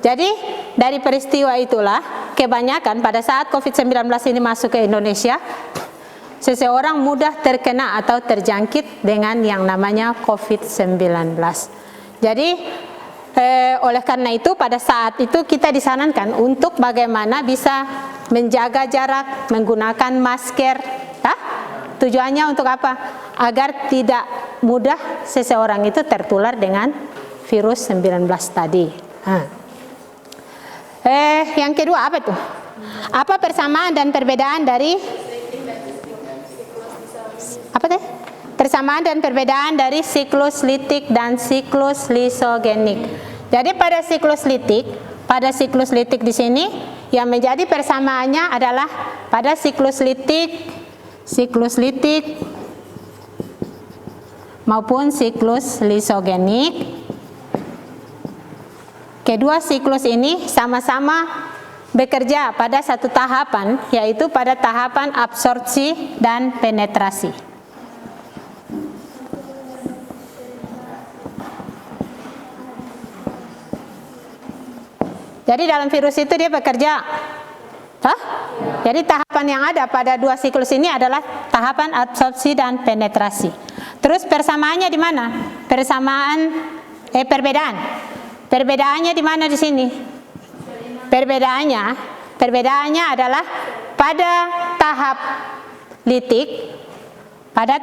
Jadi dari peristiwa itulah kebanyakan pada saat COVID-19 ini masuk ke Indonesia, seseorang mudah terkena atau terjangkit dengan yang namanya COVID-19. Jadi oleh karena itu pada saat itu kita disarankan untuk bagaimana bisa menjaga jarak, menggunakan masker. Tujuannya untuk apa? Agar tidak mudah seseorang itu tertular dengan virus 19 tadi. Yang kedua apa tuh? Apa persamaan dan perbedaan dari Apa teh? Persamaan dan perbedaan dari siklus litik dan siklus lisogenik. Jadi pada siklus litik di sini yang menjadi persamaannya adalah pada siklus litik maupun siklus lisogenik. Kedua siklus ini sama-sama bekerja pada satu tahapan, yaitu pada tahapan absorpsi dan penetrasi. Jadi dalam virus itu dia bekerja. Jadi tahapan yang ada pada dua siklus ini adalah tahapan absorpsi dan penetrasi. Terus persamaannya di mana? Perbedaan. Perbedaannya di mana di sini? Perbedaannya adalah pada tahap litik. Ada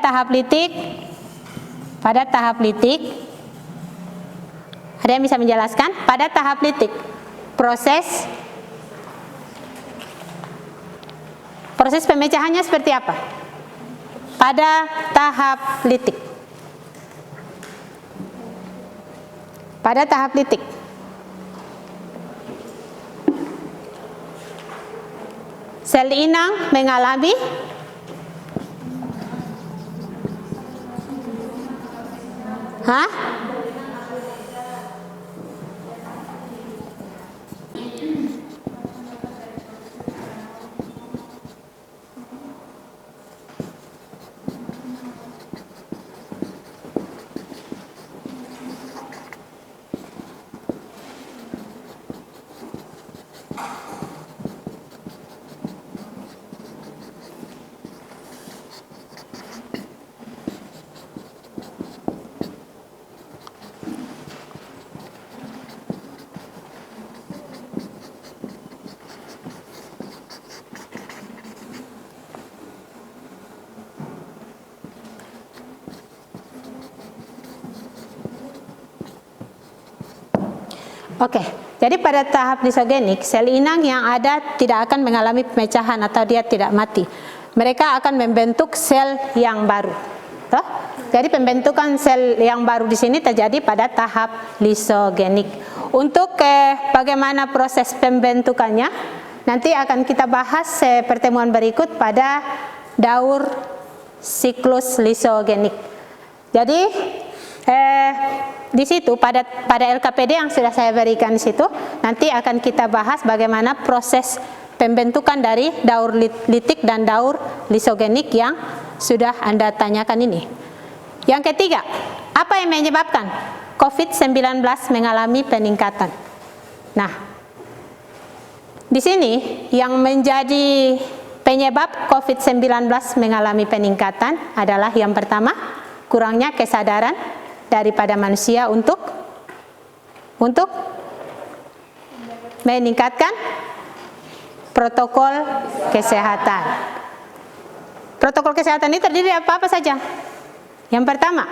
yang bisa menjelaskan? Pada tahap litik, proses pemecahannya seperti apa? Pada tahap litik. Sel inang mengalami Oke, jadi pada tahap lisogenik, sel inang yang ada tidak akan mengalami pemecahan atau dia tidak mati. Mereka akan membentuk sel yang baru. Toh? Jadi pembentukan sel yang baru di sini terjadi pada tahap lisogenik. Untuk bagaimana proses pembentukannya, nanti akan kita bahas pertemuan berikut pada daur siklus lisogenik. Jadi di situ pada LKPD yang sudah saya berikan di situ nanti akan kita bahas bagaimana proses pembentukan dari daur litik dan daur lisogenik yang sudah Anda tanyakan ini. Yang ketiga, apa yang menyebabkan COVID-19 mengalami peningkatan? Nah, di sini yang menjadi penyebab COVID-19 mengalami peningkatan adalah yang pertama, kurangnya kesadaran daripada manusia untuk meningkatkan protokol kesehatan. Protokol kesehatan ini terdiri dari apa saja? Yang pertama,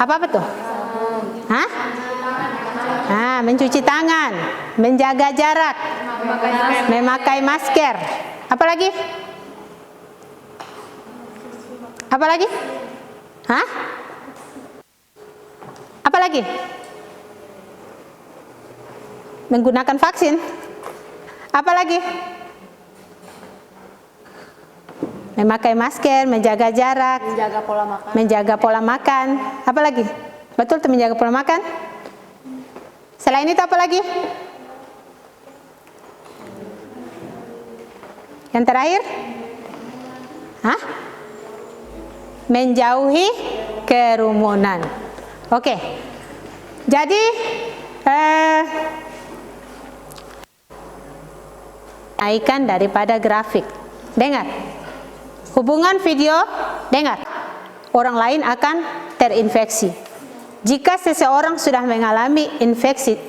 apa tuh? Mencuci tangan, menjaga jarak, memakai masker. Apa lagi? Apa lagi? Menggunakan vaksin. Apa lagi? Memakai masker, menjaga jarak, menjaga pola makan. Apa lagi? Betul tuh, menjaga pola makan. Selain itu apa lagi? Yang terakhir? Menjauhi kerumunan. Oke, jadi naikkan daripada grafik. Dengar, hubungan video, dengar, orang lain akan terinfeksi. Jika seseorang sudah mengalami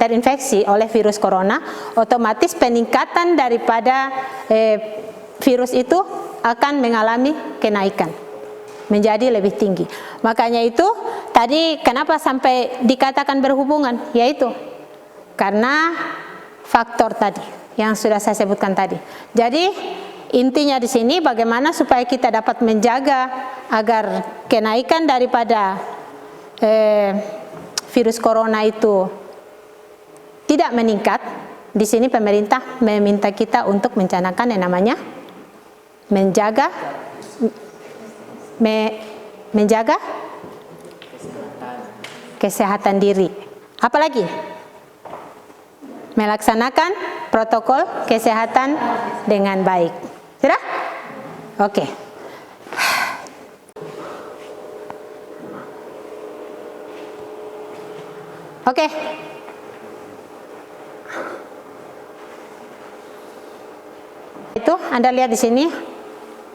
terinfeksi oleh virus corona, otomatis peningkatan daripada virus itu akan mengalami kenaikan, menjadi lebih tinggi. Makanya itu tadi kenapa sampai dikatakan berhubungan, yaitu karena faktor tadi yang sudah saya sebutkan tadi. Jadi intinya di sini bagaimana supaya kita dapat menjaga agar kenaikan daripada virus corona itu tidak meningkat, di sini pemerintah meminta kita untuk mencanangkan yang namanya menjaga kesehatan diri. Apalagi melaksanakan protokol kesehatan dengan baik. Sudah? Oke. Oke. Itu Anda lihat di sini.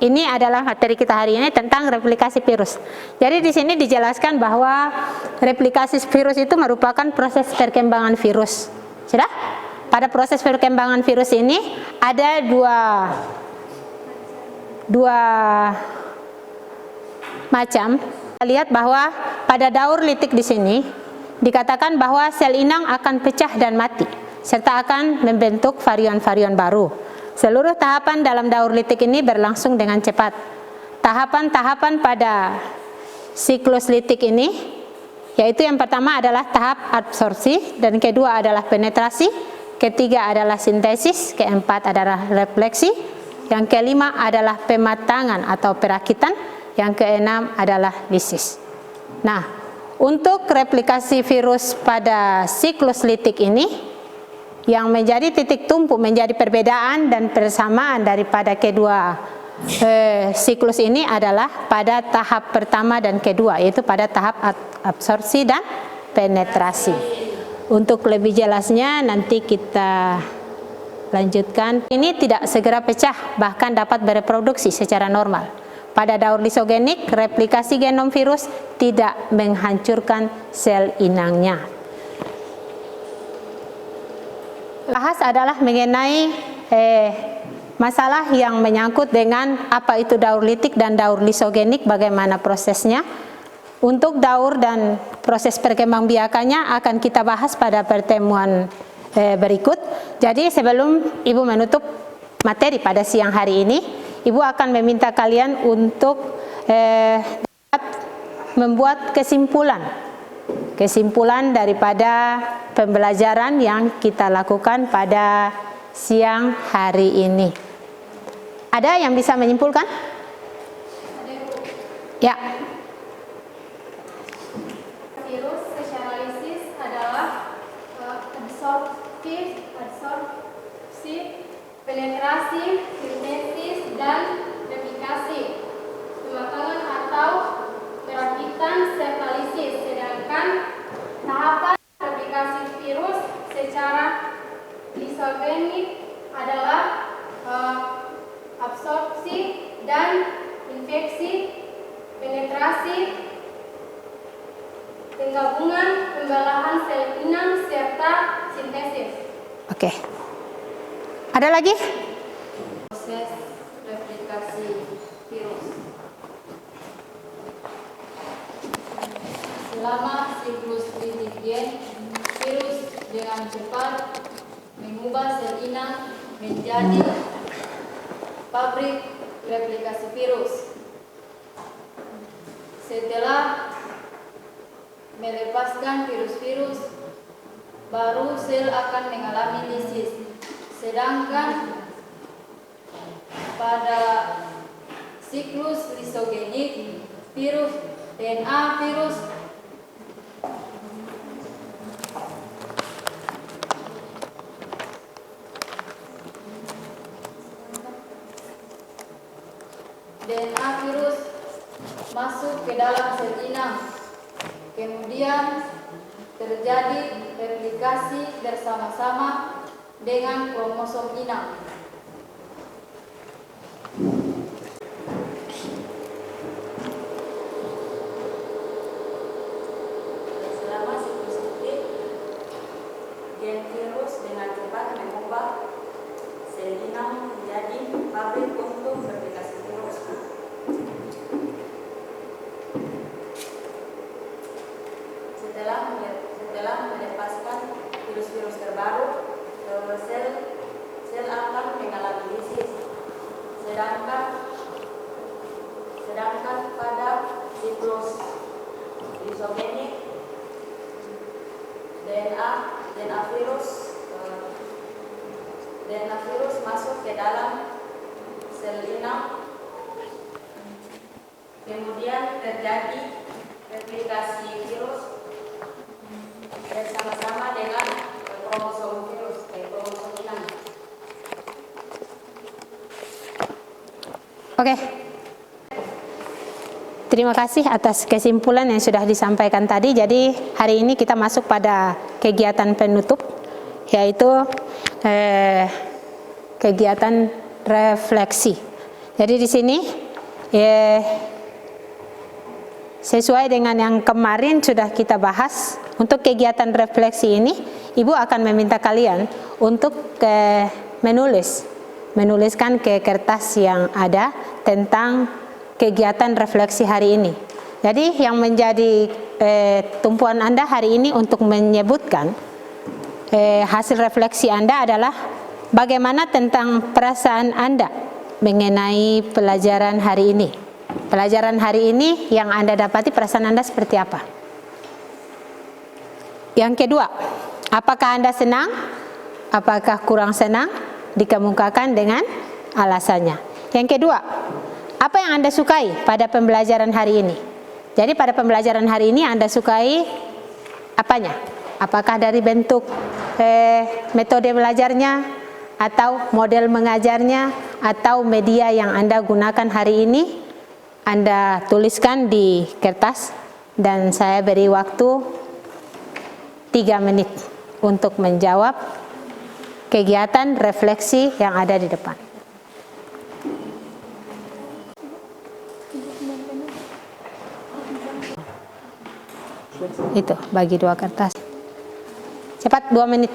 Ini adalah materi kita hari ini tentang replikasi virus. Jadi di sini dijelaskan bahwa replikasi virus itu merupakan proses perkembangan virus. Sudah? Pada proses perkembangan virus ini ada dua macam. Kita lihat bahwa pada daur litik di sini dikatakan bahwa sel inang akan pecah dan mati, serta akan membentuk varian-varian baru. Seluruh tahapan dalam daur litik ini berlangsung dengan cepat. Tahapan-tahapan pada siklus litik ini, yaitu yang pertama adalah tahap absorpsi, dan kedua adalah penetrasi, ketiga adalah sintesis, keempat adalah refleksi, yang kelima adalah pematangan atau perakitan, yang keenam adalah lisis. Nah, untuk replikasi virus pada siklus litik ini, yang menjadi titik tumpu, menjadi perbedaan dan persamaan daripada kedua siklus ini adalah pada tahap pertama dan kedua, yaitu pada tahap absorpsi dan penetrasi. Untuk lebih jelasnya nanti kita lanjutkan. Ini tidak segera pecah, bahkan dapat bereproduksi secara normal. Pada daur lisogenik, replikasi genom virus tidak menghancurkan sel inangnya. Bahas adalah mengenai masalah yang menyangkut dengan apa itu daur litik dan daur lisogenik, bagaimana prosesnya. Untuk daur dan proses perkembangbiakannya akan kita bahas pada pertemuan berikut. Jadi sebelum Ibu menutup materi pada siang hari ini, Ibu akan meminta kalian untuk membuat kesimpulan daripada pembelajaran yang kita lakukan pada siang hari ini. Ada yang bisa menyimpulkan? Ya.
Virus secara lisis adalah absorpsi, penetrasi, sintesis, dan replikasi. Pematangan atau perakitan serta lisis. Sedangkan tahapan replikasi virus secara lisogenik adalah absorpsi dan infeksi, penetrasi, penggabungan, pembelahan sel inang, serta sintesis.
Oke. Ada lagi?
Proses replikasi virus. Selama siklus litik gen, virus dengan cepat mengubah sel inang menjadi pabrik replikasi virus. Setelah melepaskan virus-virus, baru sel akan mengalami lisis. Sedangkan pada siklus lisogenik, virus DNA virus masuk ke dalam sel inang. Kemudian terjadi replikasi bersama-sama dengan kromosom inang. Selama siklus litik, gen virus dengan cepat mengubah sel inang menjadi pabrik untuk replikasi virus. Setelah melepaskan virus-virus terbaru, sel akan mengalami lisis. Sedangkan pada siklus lisogenik, DNA virus masuk ke dalam sel inang, kemudian terjadi replikasi virus bersama-sama dengan kromosom virus, kromosom inang.
Oke. Terima kasih atas kesimpulan yang sudah disampaikan tadi. Jadi hari ini kita masuk pada kegiatan penutup, yaitu kegiatan refleksi. Jadi di sini sesuai dengan yang kemarin sudah kita bahas, untuk kegiatan refleksi ini Ibu akan meminta kalian untuk menuliskan ke kertas yang ada tentang kegiatan refleksi hari ini. Jadi yang menjadi tumpuan Anda hari ini untuk menyebutkan hasil refleksi Anda adalah bagaimana tentang perasaan Anda mengenai pelajaran hari ini. Pelajaran hari ini yang Anda dapati, perasaan Anda seperti apa? Yang kedua, apakah Anda senang? Apakah kurang senang? Dikemukakan dengan alasannya. Yang kedua, apa yang Anda sukai pada pembelajaran hari ini? Jadi pada pembelajaran hari ini Anda sukai apanya? Apakah dari bentuk metode belajarnya, atau model mengajarnya, atau media yang Anda gunakan hari ini? Anda tuliskan di kertas dan saya beri waktu 3 menit untuk menjawab kegiatan refleksi yang ada di depan. Itu, bagi 2 kertas. Cepat, 2 menit.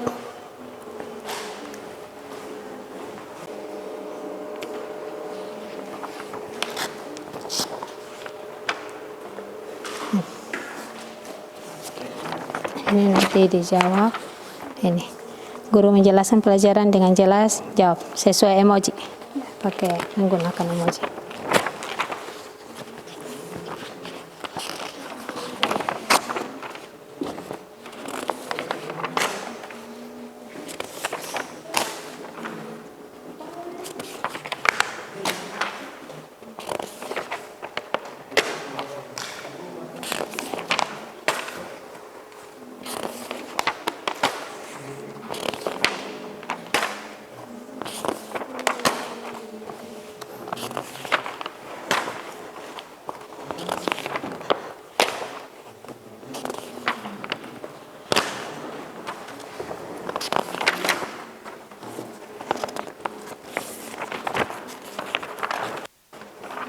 Ini nanti dijawab. Ini, guru menjelaskan pelajaran dengan jelas, jawab sesuai emoji, pakai menggunakan emoji.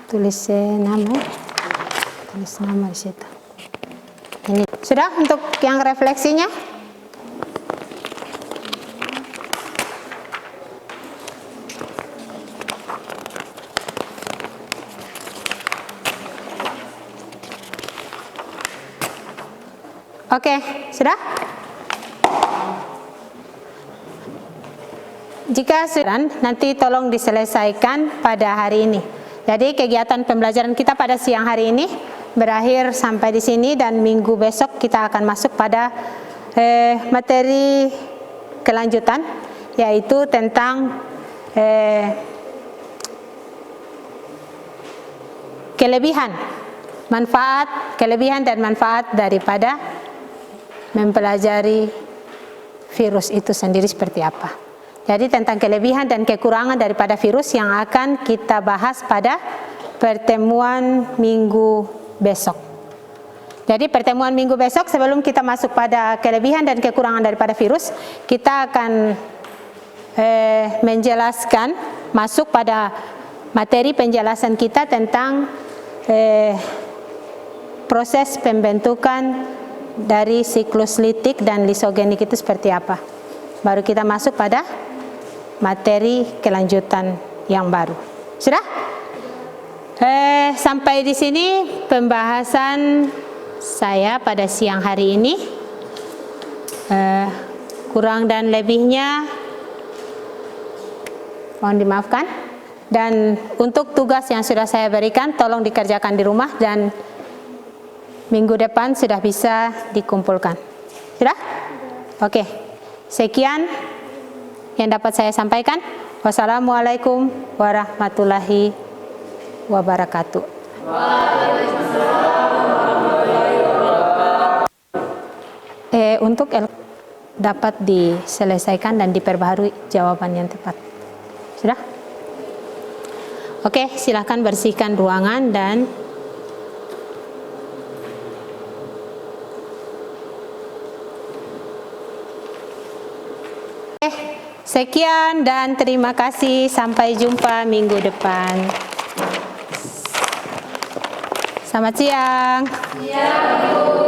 Tulis nama, tulis nama di situ. Ini sudah untuk yang refleksinya. Oke, sudah? Jika sudah, nanti tolong diselesaikan pada hari ini. Jadi kegiatan pembelajaran kita pada siang hari ini berakhir sampai di sini, dan minggu besok kita akan masuk pada materi kelanjutan, yaitu tentang kelebihan dan manfaat daripada mempelajari virus itu sendiri seperti apa. Jadi tentang kelebihan dan kekurangan daripada virus yang akan kita bahas pada pertemuan minggu besok. Jadi pertemuan minggu besok, sebelum kita masuk pada kelebihan dan kekurangan daripada virus, kita akan menjelaskan, masuk pada materi penjelasan kita tentang proses pembentukan dari siklus litik dan lisogenik itu seperti apa. Baru kita masuk pada materi kelanjutan yang baru. Sudah? Sampai di sini pembahasan saya pada siang hari ini. Kurang dan lebihnya mohon dimaafkan. Dan untuk tugas yang sudah saya berikan, tolong dikerjakan di rumah, dan minggu depan sudah bisa dikumpulkan. Sudah? Oke. Sekian yang dapat saya sampaikan. Wassalamualaikum warahmatullahi wabarakatuh. Untuk dapat diselesaikan dan diperbaharui jawaban yang tepat. Sudah? Oke, silakan bersihkan ruangan dan sekian dan terima kasih. Sampai jumpa minggu depan. Selamat siang.
Siang, Bu.